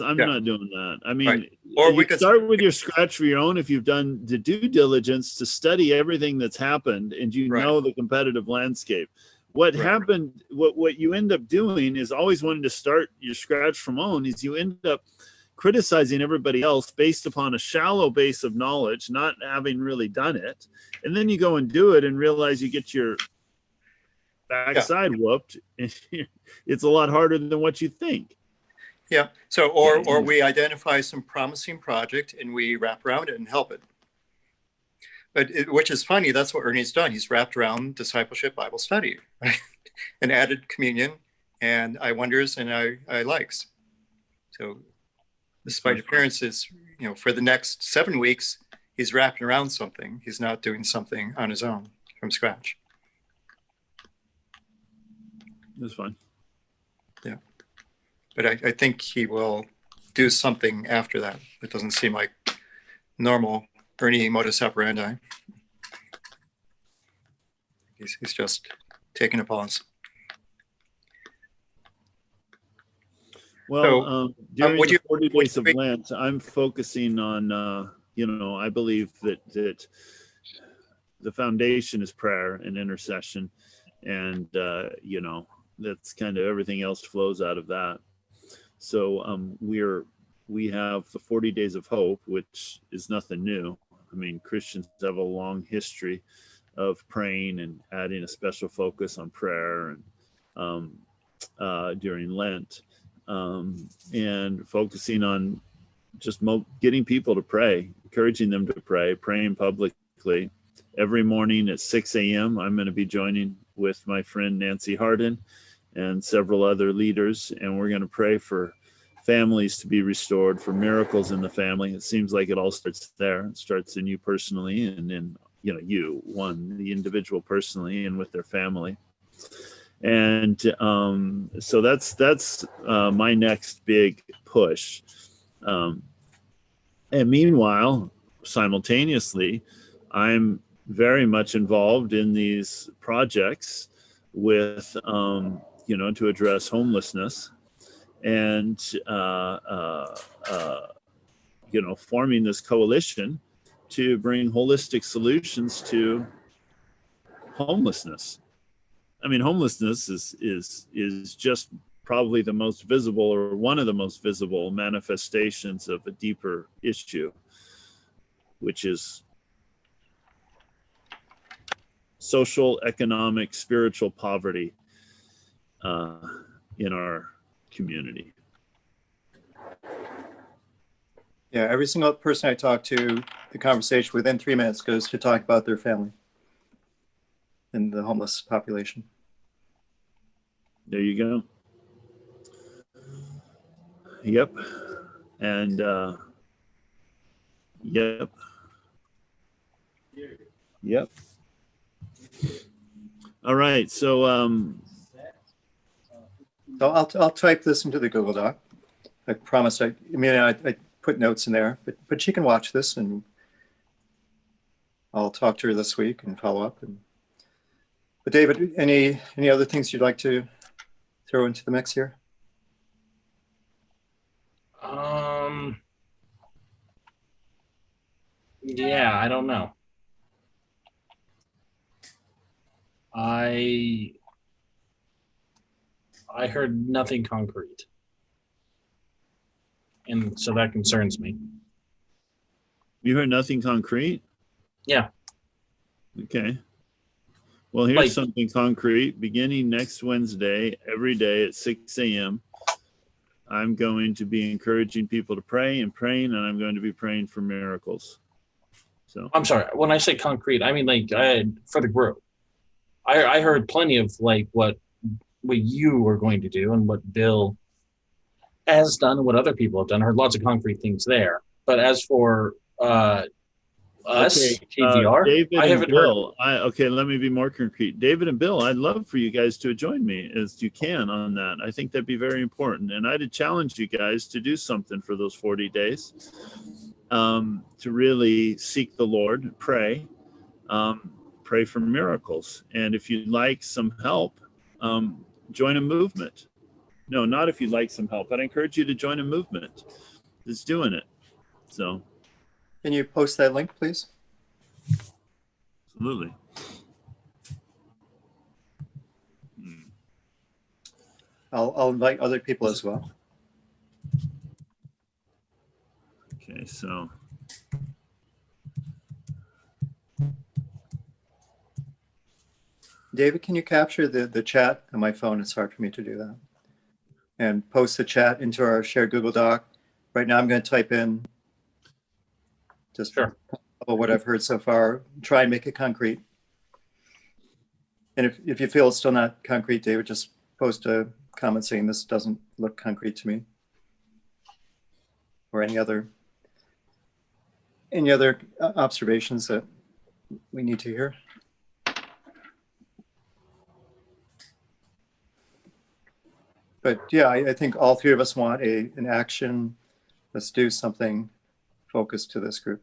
C: I'm
A: Yeah.
C: not doing that. I mean,
A: Right. Or
C: you
A: we could
C: start with your scratch for your own if you've done the due diligence to study everything that's happened and you
A: Right.
C: know the competitive landscape. What
A: Right.
C: happened, what you end up doing is always wanting to start your scratch from own is you end up criticizing everybody else based upon a shallow base of knowledge, not having really done it. And then you go and do it and realize you get your backside whooped. It's a lot harder than what you think.
A: Yeah. So, or we identify some promising project and we wrap around it and help it. But which is funny, that's what Ernie's done. He's wrapped around discipleship Bible study, right? And added communion and I wonders and I likes. So despite appearances, for the next 7 weeks, he's wrapping around something. He's not doing something on his own from scratch.
C: That's fine.
A: Yeah. But I think he will do something after that. It doesn't seem like normal Ernie modus operandi. He's just taking a pause.
C: Well, during the 40 days of
A: you-
C: Lent, I'm focusing on, I believe that the foundation is prayer and intercession. And, that's kind of everything else flows out of that. So we have the 40 days of hope, which is nothing new. I mean, Christians have a long history of praying and adding a special focus on prayer and during Lent. And focusing on just getting people to pray, encouraging them to pray, praying publicly. Every morning at 6 a.m., I'm going to be joining with my friend Nancy Hardin and several other leaders, and we're going to pray for families to be restored, for miracles in the family. It seems like it all starts there. It starts in you personally, and in the individual personally, and with their family. And so that's my next big push. And meanwhile, simultaneously, I'm very much involved in these projects with, to address homelessness and, forming this coalition to bring holistic solutions to homelessness. I mean, homelessness is just probably the most visible or one of the most visible manifestations of a deeper issue, which is social, economic, spiritual poverty in our community.
A: Yeah, every single person I talk to, the conversation within 3 minutes goes to talk about their family and the homeless population.
C: There you go. Yep. And yep. All right. So
A: I'll type this into the Google Doc. I promise. I put notes in there, but she can watch this, and I'll talk to her this week and follow up. But David, any other things you'd like to throw into the mix here?
B: Yeah, I don't know. I heard nothing concrete. And so that concerns me.
C: You heard nothing concrete?
B: Yeah.
C: Okay. Well, here's something concrete. Beginning next Wednesday, every day at 6 a.m., I'm going to be encouraging people to pray and praying, and I'm going to be praying for miracles. So
B: I'm sorry. When I say concrete, I mean for the group. I heard plenty of what you were going to do and what Bill has done and what other people have done. I heard lots of concrete things there. But as for Us,
C: Okay,
B: TGR.
C: David
B: I
C: and
B: haven't heard.
C: Bill. Okay, let me be more concrete. David and Bill, I'd love for you guys to join me as you can on that. I think that'd be very important. And I'd challenge you guys to do something for those 40 days, to really seek the Lord, pray for miracles. And if you'd like some help, join a movement. No, not if you'd like some help. I'd encourage you to join a movement that's doing it. So,
A: Can you post that link, please?
C: absolutely.
A: I'll invite other people as well.
C: Okay, so.
A: David, can you capture the chat on my phone? It's hard for me to do that. And post the chat into our shared Google Doc. Right now, I'm going to type in just
B: Sure.
A: about what I've heard so far. Try and make it concrete. And if you feel it's still not concrete, David, just post a comment saying this doesn't look concrete to me. Or any other observations that we need to hear. But yeah, I think all three of us want an action. Let's do something focused to this group.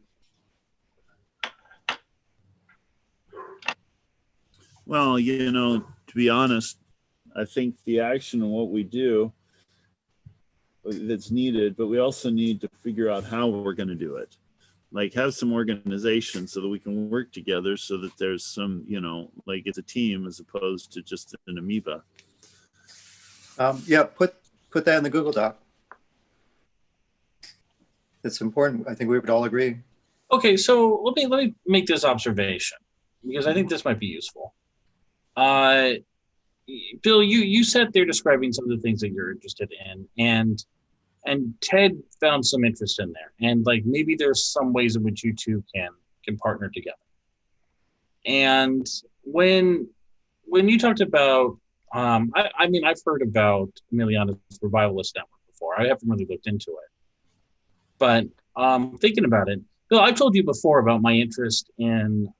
C: Well, to be honest, I think the action and what we do that's needed, but we also need to figure out how we're going to do it. Like have some organization so that we can work together so that there's some, like it's a team as opposed to just an amoeba.
A: Yeah, put that in the Google Doc. It's important. I think we would all agree.
B: Okay, so let me make this observation because I think this might be useful. Bill, you sat there describing some of the things that you're interested in, and Ted found some interest in there, and like maybe there's some ways in which you two can partner together. And when you talked about, I mean, I've heard about Emiliana's Revivalist Network before. I haven't really looked into it, but thinking about it, Bill, I've told you before about my interest in,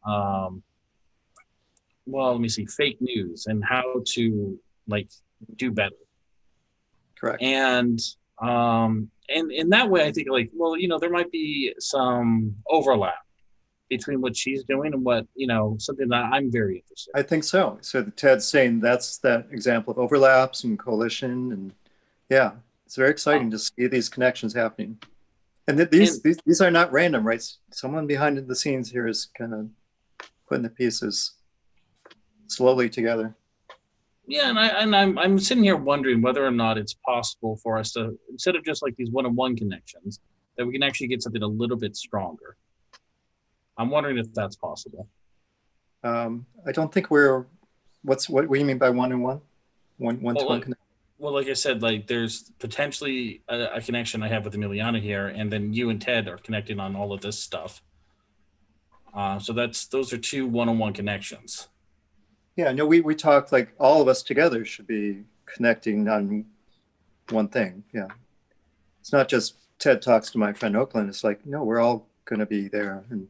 B: let me see, fake news and how to like do better.
A: Correct.
B: And in that way, I think like, there might be some overlap between what she's doing and what, something that I'm very interested in.
A: I think so. So Ted's saying that's that example of overlaps and coalition. And yeah, it's very exciting to see these connections happening. And these are not random, right? Someone behind the scenes here is kind of putting the pieces slowly together.
B: Yeah, and I'm sitting here wondering whether or not it's possible for us to, instead of just like these one-on-one connections, that we can actually get something a little bit stronger. I'm wondering if that's possible.
A: I don't think what do you mean by one-on-one? One-to-one connection?
B: Well, like I said, like there's potentially a connection I have with Emiliana here, and then you and Ted are connecting on all of this stuff. So those are two one-on-one connections.
A: Yeah, no, we talked like all of us together should be connecting on one thing. Yeah. It's not just Ted talks to my friend Oakland. It's like, no, we're all going to be there. And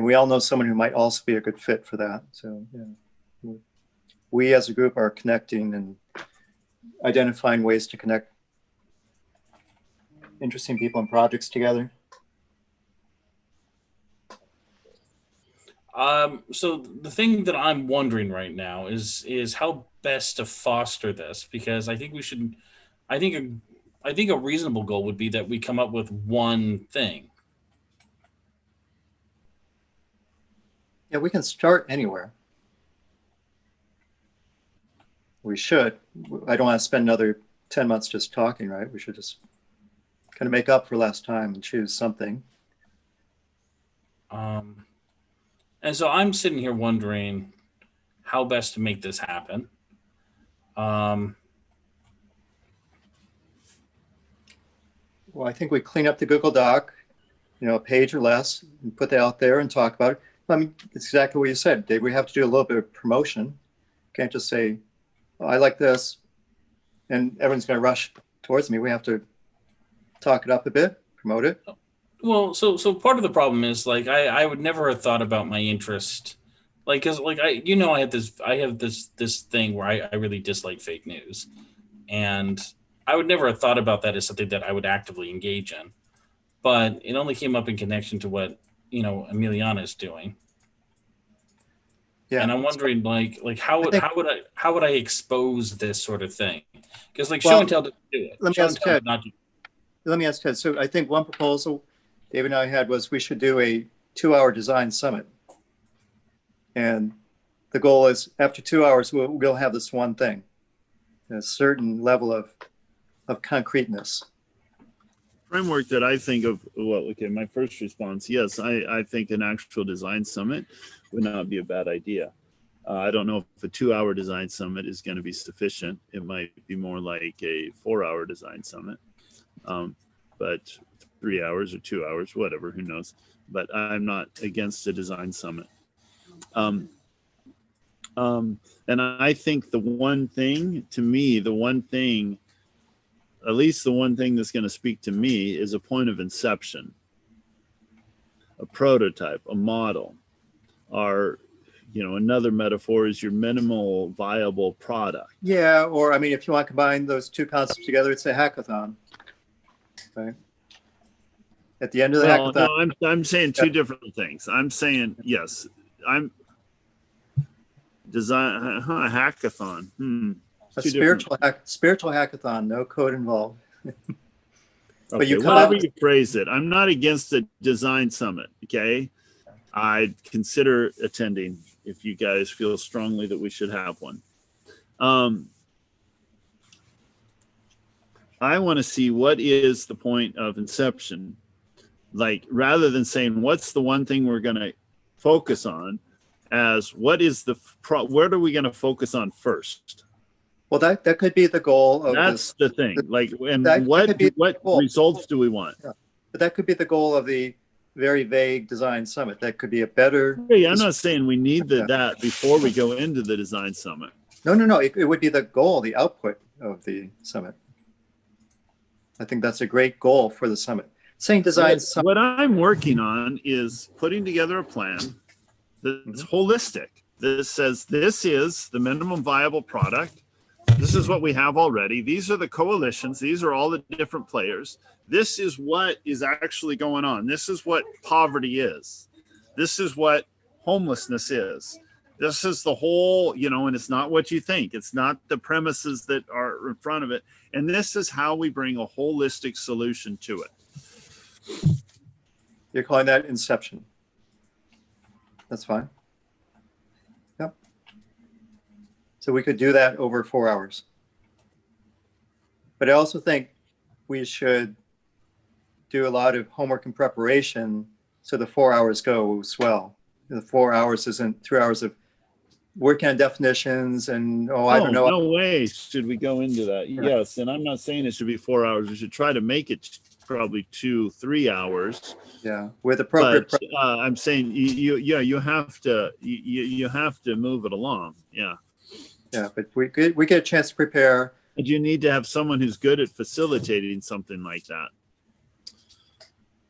A: we all know someone who might also be a good fit for that. So yeah, we as a group are connecting and identifying ways to connect interesting people and projects together.
B: So the thing that I'm wondering right now is how best to foster this, because I think a reasonable goal would be that we come up with one thing.
A: Yeah, we can start anywhere. We should. I don't want to spend another 10 months just talking, right? We should just kind of make up for last time and choose something.
B: And so I'm sitting here wondering how best to make this happen.
A: Well, I think we clean up the Google Doc, a page or less, and put that out there and talk about it. I mean, it's exactly what you said, Dave. We have to do a little bit of promotion. Can't just say, oh, I like this, and everyone's going to rush towards me. We have to talk it up a bit, promote it.
B: Well, so part of the problem is like I would never have thought about my interest, like because like I have this thing where I really dislike fake news, and I would never have thought about that as something that I would actively engage in. But it only came up in connection to what Emiliana is doing,
A: Yeah.
B: and I'm wondering like how
A: I
B: would
A: think,
B: how would I expose this sort of thing? Because like show
A: well,
B: and tell doesn't do it.
A: let me
B: Show and
A: ask
B: tell
A: Ted.
B: does not do.
A: Let me ask Ted. So I think one proposal David and I had was we should do a 2-hour design summit. And the goal is after 2 hours, we'll have this one thing, a certain level of concreteness.
C: Framework that I think of, well, okay, my first response, yes, I think an actual design summit would not be a bad idea. I don't know if a 2-hour design summit is going to be sufficient. It might be more like a 4-hour design summit, but 3 hours or 2 hours, whatever, who knows. But I'm not against a design summit. And I think the one thing, to me, the one thing, at least the one thing that's going to speak to me is a point of inception, a prototype, a model, or, another metaphor is your minimal viable product.
A: Yeah, or I mean, if you want to combine those two concepts together, it's a hackathon. Right? At the end of the
C: Well,
A: hackathon,
C: no, I'm saying two different things. I'm saying, yes, I'm design, a hackathon.
A: a
C: Two different.
A: spiritual hackathon, no code involved. But
C: Okay,
A: you
C: whatever
A: come,
C: you phrase it, I'm not against the design summit. Okay, I'd consider attending if you guys feel strongly that we should have one. I want to see what is the point of inception, like rather than saying what's the one thing we're going to focus on, as what is where are we going to focus on first?
A: well, that could be the goal of
C: That's
A: this.
C: the thing. Like, and
A: that
C: what
A: could be the goal.
C: results do we want?
A: Yeah. But that could be the goal of the very vague design summit. That could be a better.
C: Hey, I'm not saying we need that before we go into the design summit.
A: No. It would be the goal, the output of the summit. I think that's a great goal for the summit. Saying design summit.
C: What I'm working on is putting together a plan that's holistic. That says this is the minimum viable product. This is what we have already. These are the coalitions. These are all the different players. This is what is actually going on. This is what poverty is. This is what homelessness is. This is the whole, and it's not what you think. It's not the premises that are in front of it. And this is how we bring a holistic solution to it.
A: You're calling that inception. That's fine. Yep. So we could do that over 4 hours. But I also think we should do a lot of homework and preparation so the 4 hours goes well. The 4 hours isn't 3 hours of working on definitions and, I don't know.
C: No way should we go into that.
A: Yeah.
C: Yes, and I'm not saying it should be 4 hours. We should try to make it probably 2-3 hours.
A: Yeah, with appropriate.
C: But I'm saying you have to move it along. Yeah.
A: Yeah, but we get a chance to prepare.
C: And you need to have someone who's good at facilitating something like that,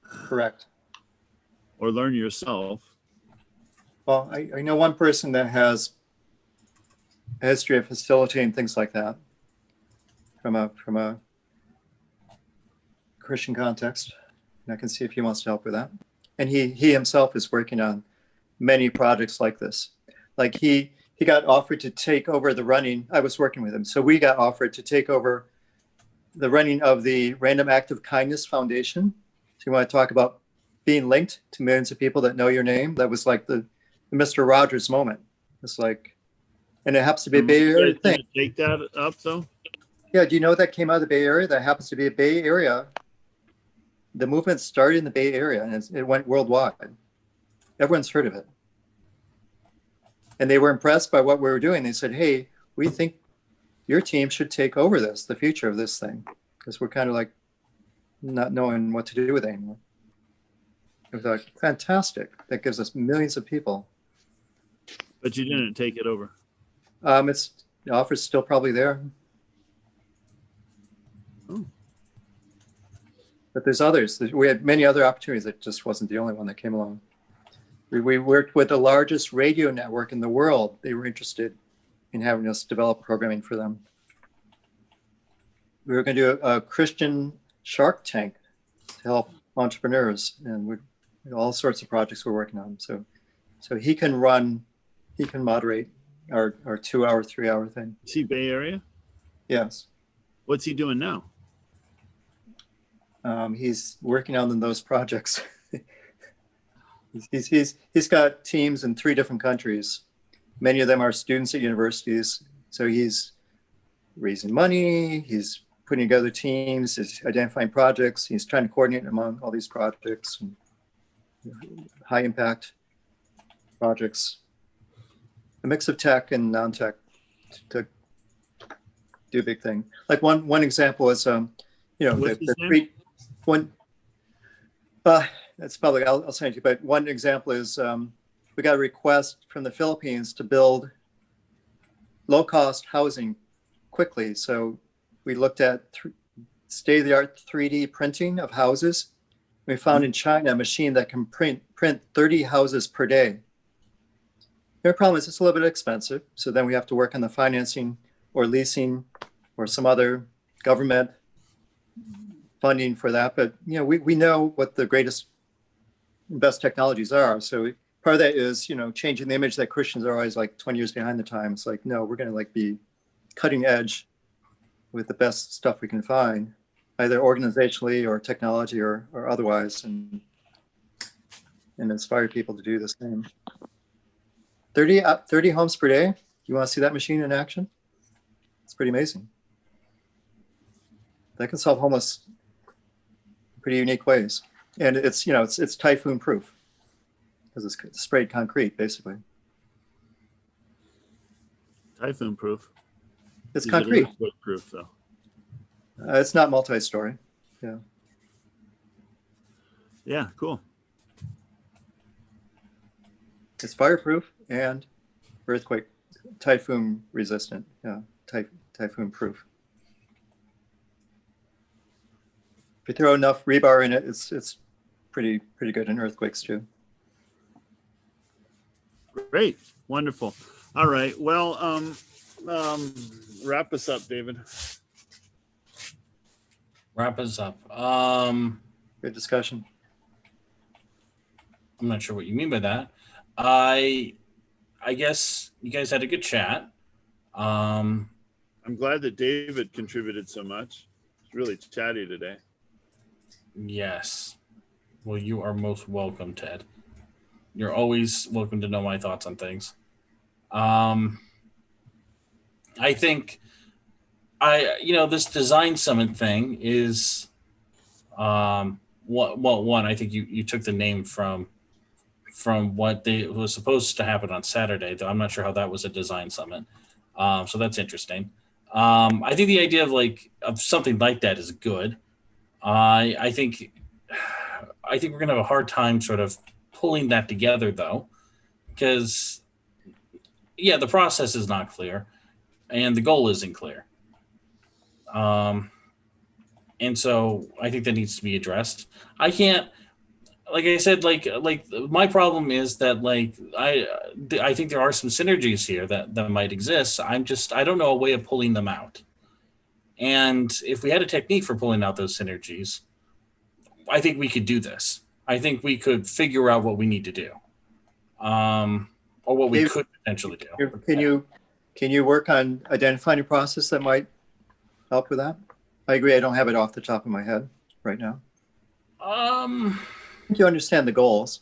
A: Correct.
C: or learn yourself.
A: Well, I know one person that has a history of facilitating things like that from a Christian context. And I can see if he wants to help with that. And he himself is working on many projects like this. Like he got offered to take over the running. I was working with him. So we got offered to take over the running of the Random Act of Kindness Foundation. So you want to talk about being linked to millions of people that know your name? That was like the Mr. Rogers moment. It's like, and it happens to be a Bay Area thing.
C: Take that up though.
A: Yeah, do you know that came out of the Bay Area? That happens to be a Bay Area. The movement started in the Bay Area and it went worldwide. Everyone's heard of it. And they were impressed by what we were doing. They said, hey, we think your team should take over this, the future of this thing, because we're kind of like not knowing what to do with it anymore. It was like, fantastic. That gives us millions of people.
C: But you didn't take it over.
A: The offer's still probably there.
C: Oh.
A: But there's others. We had many other opportunities. It just wasn't the only one that came along. We worked with the largest radio network in the world. They were interested in having us develop programming for them. We were going to do a Christian Shark Tank to help entrepreneurs, and all sorts of projects we're working on. So he can moderate our 2 hour, 3 hour thing.
C: Is he Bay Area?
A: Yes.
C: What's he doing now?
A: He's working on those projects. He's got teams in 3 different countries. Many of them are students at universities. So he's raising money, he's putting together teams, he's identifying projects, he's trying to coordinate among all these projects, and high impact projects. A mix of tech and non-tech to do a big thing. Like one example is,
C: What's his name?
A: That's public. I'll send it to you. But one example is we got a request from the Philippines to build low-cost housing quickly. So we looked at state-of-the-art 3D printing of houses. We found in China a machine that can print 30 houses per day. The problem is it's a little bit expensive. So then we have to work on the financing or leasing or some other government funding for that. But we know what the greatest and best technologies are. So part of that is changing the image that Christians are always like 20 years behind the times. Like, no, we're going to be cutting edge with the best stuff we can find, either organizationally or technology or otherwise, and inspire people to do the same. 30 homes per day. You want to see that machine in action? It's pretty amazing. That can solve homeless in pretty unique ways. And it's typhoon proof because it's sprayed concrete, basically.
C: Typhoon proof.
A: It's
C: Is it
A: concrete.
C: earthquake proof though?
A: It's not multi-story. Yeah.
C: Yeah, cool.
A: It's fireproof and earthquake, typhoon resistant. Yeah, typhoon proof. If you throw enough rebar in it, it's pretty good in earthquakes too.
C: Great, wonderful. All right, well, wrap us up, David.
B: Wrap us up.
A: Good discussion.
B: I'm not sure what you mean by that. I guess you guys had a good chat.
C: I'm glad that David contributed so much. It's really chatty today.
B: Yes. Well, you are most welcome, Ted. You're always welcome to know my thoughts on things. I think this design summit thing is one. I think you took the name from what was supposed to happen on Saturday, though I'm not sure how that was a design summit. So that's interesting. I think the idea of something like that is good. I think we're gonna have a hard time sort of pulling that together, though, because the process is not clear and the goal isn't clear. And so I think that needs to be addressed. I can't, like I said, my problem is that I think there are some synergies here that might exist. I don't know a way of pulling them out. And if we had a technique for pulling out those synergies, I think we could do this. I think we could figure out what we need to do, or what we could potentially do.
A: Can you work on identifying a process that might help with that? I agree. I don't have it off the top of my head right now. I think you understand the goals.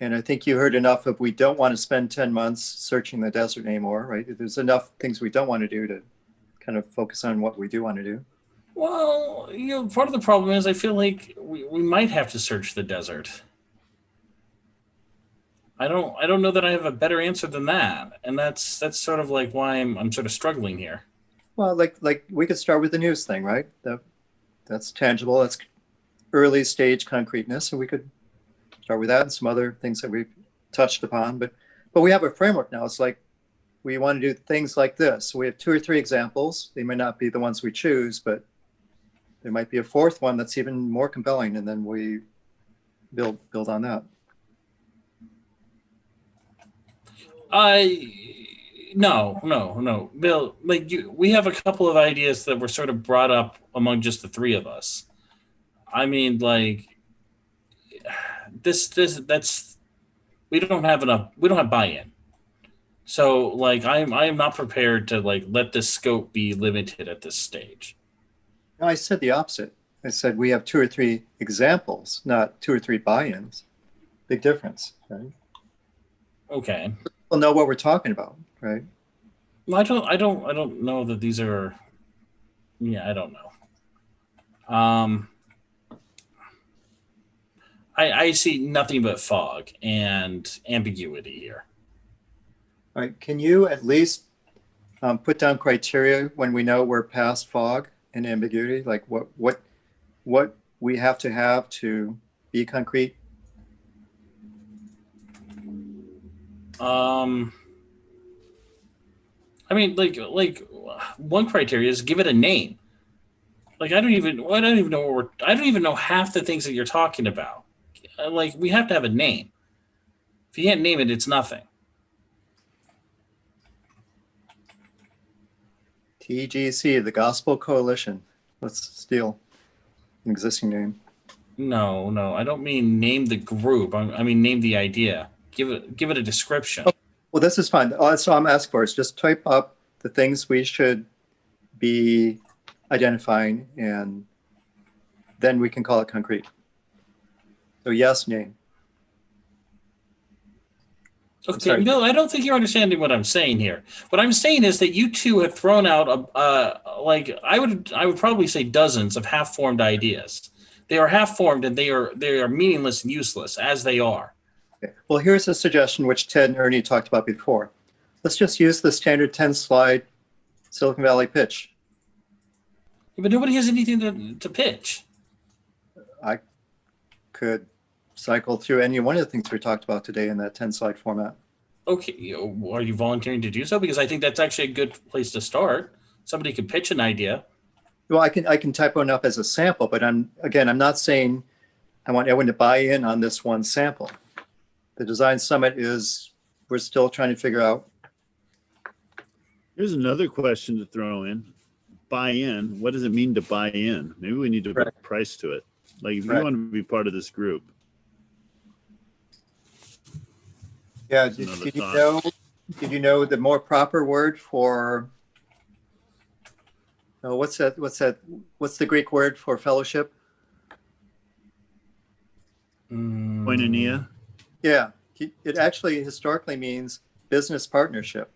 A: And I think you heard enough of we don't want to spend 10 months searching the desert anymore, right? There's enough things we don't want to do to kind of focus on what we do want to do.
B: Well, part of the problem is I feel like we might have to search the desert. I don't know that I have a better answer than that. And that's sort of like why I'm sort of struggling here.
A: Well, like we could start with the news thing, right? That's tangible. That's early stage concreteness. So we could start with that and some other things that we've touched upon. But we have a framework now. It's like we want to do things like this. So we have 2 or 3 examples. They may not be the ones we choose, but there might be a fourth one that's even more compelling, and then we build on that.
B: No, Bill. Like we have a couple of ideas that were sort of brought up among just the three of us. I mean, like that's we don't have enough. We don't have buy-in. So, like, I am not prepared to like let this scope be limited at this stage.
A: No, I said the opposite. I said we have 2 or 3 examples, not 2 or 3 buy-ins. Big difference, right?
B: Okay.
A: We'll know what we're talking about, right?
B: Well, I don't know that these are. Yeah, I don't know. I see nothing but fog and ambiguity here.
A: All right. Can you at least put down criteria when we know we're past fog and ambiguity, like what we have to be concrete?
B: I mean, like one criteria is give it a name. Like I don't even know half the things that you're talking about. Like we have to have a name. If you can't name it, it's nothing.
A: TGC, the Gospel Coalition. Let's steal an existing name.
B: No, I don't mean name the group. I mean name the idea. Give it a description.
A: Well, this is fine. That's all I'm asking for is just type up the things we should be identifying, and then we can call it concrete. So yes, name.
B: Okay,
A: sorry.
B: Bill, I don't think you're understanding what I'm saying here. What I'm saying is that you two have thrown out like I would probably say dozens of half-formed ideas. They are half-formed and they are meaningless and useless as they are.
A: Okay. Well, here's a suggestion which Ted and Ernie talked about before. Let's just use the standard 10-slide Silicon Valley pitch.
B: But nobody has anything to pitch.
A: I could cycle through any one of the things we talked about today in that 10-slide format.
B: Okay, are you volunteering to do so? Because I think that's actually a good place to start. Somebody could pitch an idea.
A: Well, I can type one up as a sample, but I'm not saying I want everyone to buy in on this one sample. The design summit we're still trying to figure out.
C: Here's another question to throw in. Buy in. What does it mean to buy in? Maybe we need to put a price to it. Like if you want to be part of this group.
A: Yeah, did you know the more proper word for what's the Greek word for fellowship?
C: Koinonia.
A: Yeah, it actually historically means business partnership.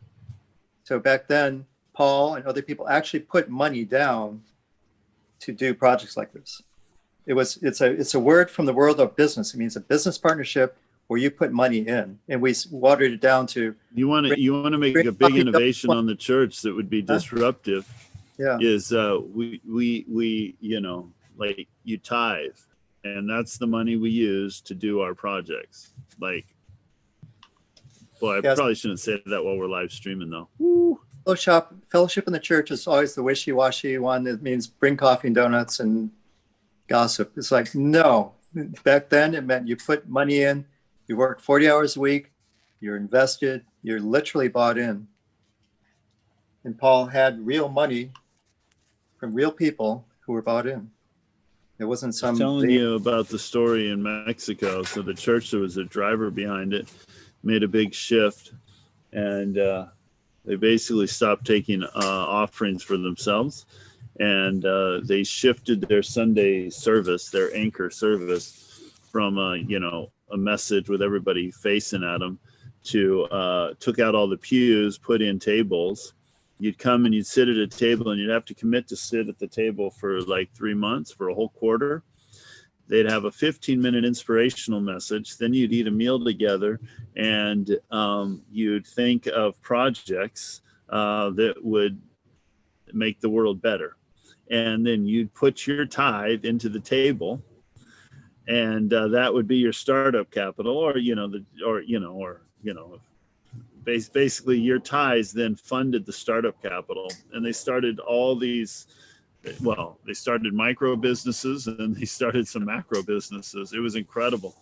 A: So back then, Paul and other people actually put money down to do projects like this. It's a word from the world of business. It means a business partnership where you put money in, and we watered it down to.
C: You want to make a big innovation on the church that would be disruptive.
A: Yeah.
C: Is we like you tithe, and that's the money we use to do our projects. Like, boy, I probably shouldn't say that while we're live streaming though. Woo.
A: Fellowship in the church is always the wishy-washy one. It means bring coffee and donuts and gossip. It's like, no, back then it meant you put money in, you work 40 hours a week, you're invested, you're literally bought in. And Paul had real money from real people who were bought in. It wasn't some.
C: I'm telling you about the story in Mexico. So the church, there was a driver behind it, made a big shift, and they basically stopped taking offerings for themselves, and they shifted their Sunday service, their anchor service, from a message with everybody facing at them to took out all the pews, put in tables. You'd come and you'd sit at a table, and you'd have to commit to sit at the table for like 3 months, for a whole quarter. They'd have a 15-minute inspirational message. Then you'd eat a meal together, and you'd think of projects that would make the world better. And then you'd put your tithe into the table, and that would be your startup capital, basically your tithes then funded the startup capital. And they started all these well, they started micro businesses and they started some macro businesses. It was incredible.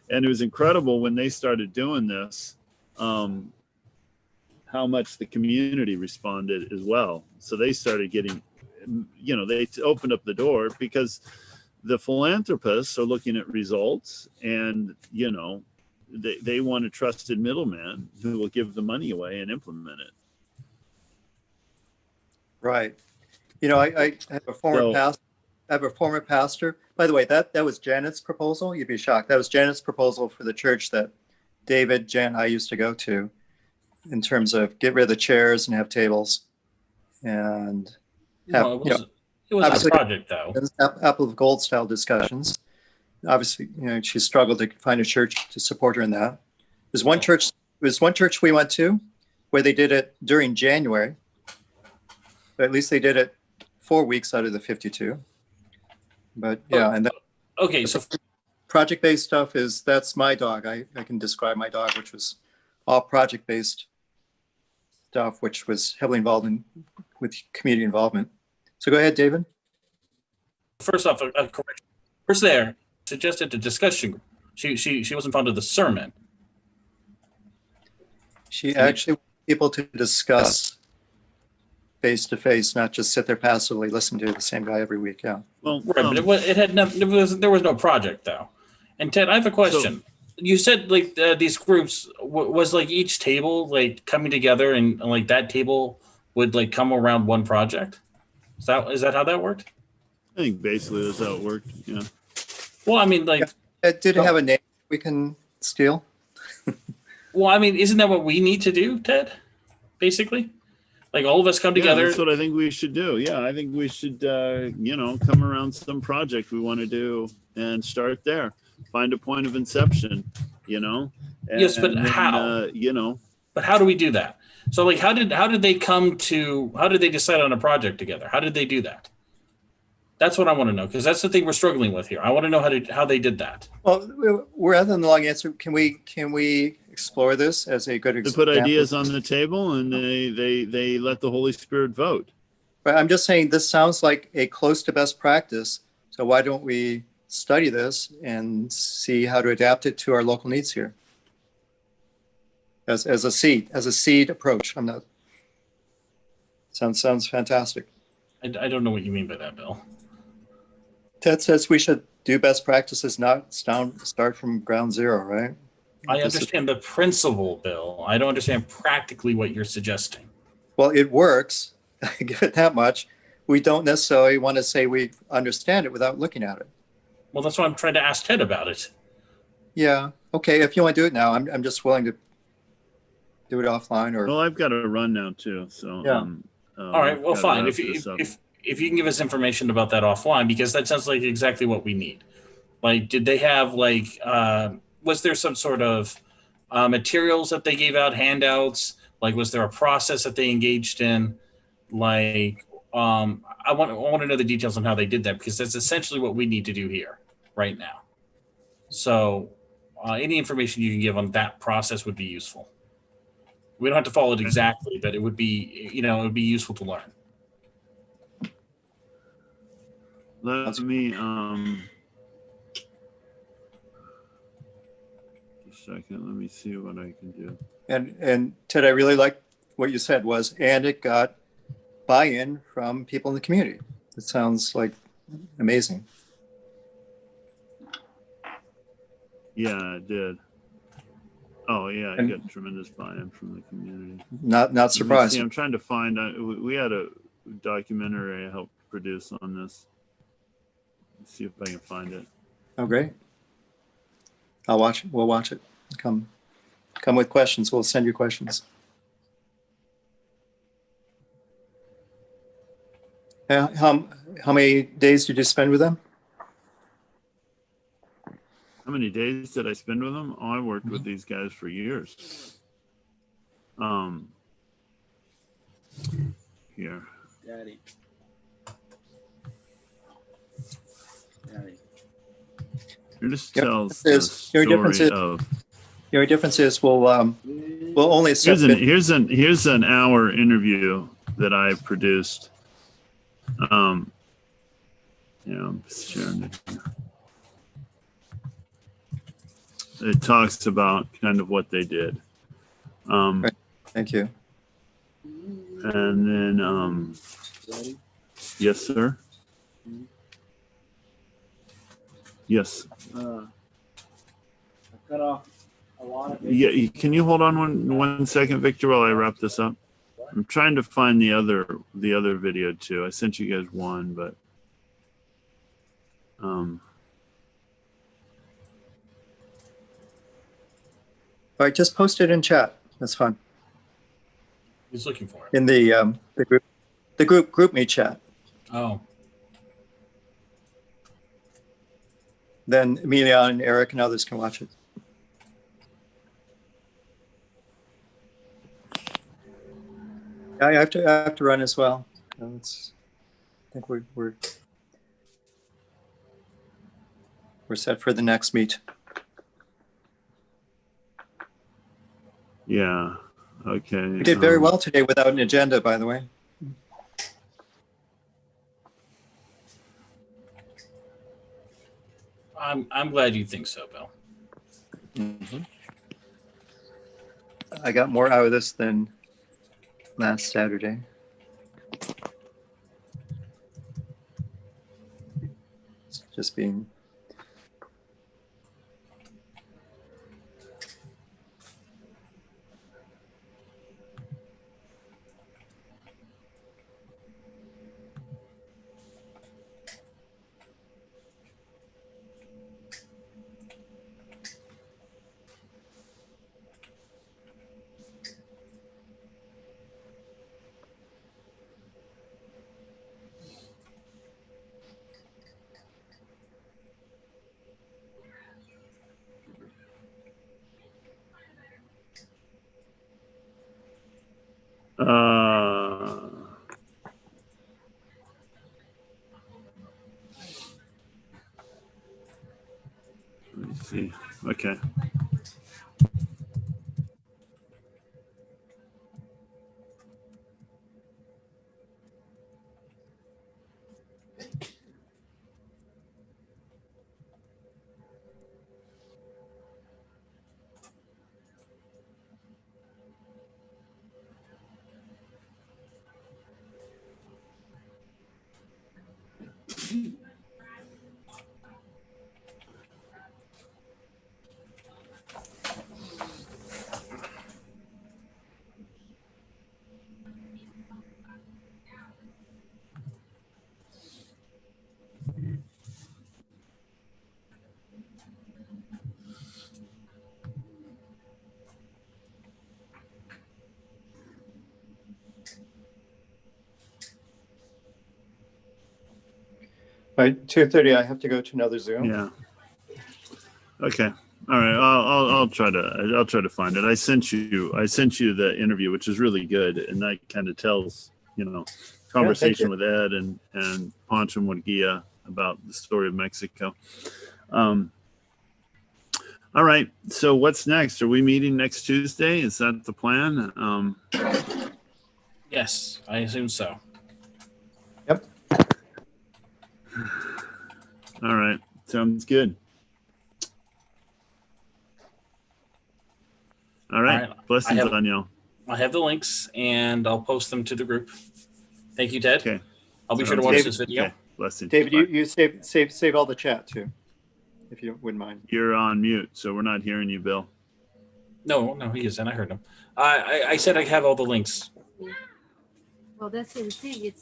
C: And it was incredible when they started doing this, how much the community responded as well. So they started getting, they opened up the door because the philanthropists are looking at results, and, they want a trusted middleman who will give the money away and implement it.
A: Right. I have a former pastor. I have a former pastor. By the way, that was Janet's proposal. You'd be shocked. That was Janet's proposal for the church that David, Jan, and I used to go to, in terms of get rid of the chairs and have tables, and have,
B: it was a project though.
A: Apple of Gold style discussions. Obviously, she struggled to find a church to support her in that. There's one church we went to where they did it during January, but at least they did it 4 weeks out of the 52. But yeah, and
B: okay, so
A: project-based stuff that's my dog. I can describe my dog, which was all project-based stuff, which was heavily involved with community involvement. So go ahead, David.
B: First off, a correction. First there suggested a discussion group. She wasn't fond of the sermon.
A: She actually wanted people to discuss face to face, not just sit there passively listen to the same guy every week. Yeah.
C: Well,
B: right, but it had there was no project though. And Ted, I have a question. You said like these groups was like each table like coming together, and like that table would like come around one project. Is that how that worked?
C: I think basically that's how it worked. Yeah.
B: Well, I mean, like,
A: Did it have a name we can steal?
B: well, I mean, isn't that what we need to do, Ted? Basically, like all of us come together.
C: That's what I think we should do. Yeah, I think we should, come around some project we want to do and start there. Find a point of inception, And,
B: yes, but how? But how do we do that? So, like, how did they decide on a project together? How did they do that? That's what I want to know, because that's the thing we're struggling with here. I want to know how they did that.
A: Well, rather than the long answer, can we explore this as a good
C: They
A: example?
C: put ideas on the table and they let the Holy Spirit vote.
A: But I'm just saying this sounds like a close to best practice. So why don't we study this and see how to adapt it to our local needs here? As a seed approach. Sounds fantastic.
B: I don't know what you mean by that, Bill.
A: Ted says we should do best practices, not start from ground zero, right?
B: I understand the principle, Bill. I don't understand practically what you're suggesting.
A: Well, it works. I give it that much. We don't necessarily want to say we understand it without looking at it.
B: Well, that's why I'm trying to ask Ted about it.
A: Yeah. Okay. If you want to do it now, I'm just willing to do it offline or.
C: Well, I've got to run now too. So,
A: yeah.
B: All right. Well, fine. If you can give us information about that offline, because that sounds like exactly what we need. Like, did they have was there some sort of materials that they gave out, handouts? Like, was there a process that they engaged in? Like, I want to know the details on how they did that, because that's essentially what we need to do here right now. So any information you can give on that process would be useful. We don't have to follow it exactly, but it would be, it would be useful to learn.
C: Let me, a second, let me see what I can do.
A: And Ted, I really like what you said and it got buy-in from people in the community. It sounds like amazing.
C: Yeah, it did. Oh yeah, I got tremendous buy-in from the community.
A: Not surprising.
C: I'm trying to find. We had a documentary I helped produce on this. Let's see if I can find it.
A: Oh, great! I'll watch it. We'll watch it. Come with questions. We'll send you questions. How many days did you spend with them?
C: How many days did I spend with them? Oh, I worked with these guys for years. Here.
E: Daddy.
C: It just tells the story of.
A: Your difference is we'll only accept.
C: Here's an hour interview that I produced Yeah, I'm just sharing it. It talks about kind of what they did.
A: Right. Thank you.
C: And then, yes, sir. Yes.
E: I cut off a lot of it.
C: Yeah. Can you hold on one second, Victor, while I wrap this up? I'm trying to find the other video too. I sent you guys one, but
A: All right, just post it in chat. That's fine.
B: He's looking for it.
A: In the group meet chat.
B: Oh,
A: Then Amelia and Eric and others can watch it. I have to run as well. I think we're set for the next meet.
C: yeah. Okay.
A: We did very well today without an agenda, by the way.
B: I'm glad you think so, Bill.
A: I got more out of this than last Saturday. It's just being.
C: Let me see. Okay.
A: By 2:30, I have to go to another Zoom.
C: Yeah. Okay. All right. I'll try to find it. I sent you the interview, which is really good, and that kind of tells, conversation with Ed and Pancho Murguia about the story of Mexico. All right. So what's next? Are we meeting next Tuesday? Is that the plan?
B: Yes, I assume so.
A: Yep.
C: All right. Sounds good. All right. Blessings on y'all.
B: I have the links and I'll post them to the group. Thank you, Ted.
C: Okay.
B: I'll be sure to watch
A: David,
B: this video.
C: Okay. Blessings.
A: David,
C: Bye.
A: you save all the chat too, if you wouldn't mind.
C: You're on mute, so we're not hearing you, Bill.
B: No, he isn't. I heard him. I said I have all the links.
F: Well, that's the thing. It's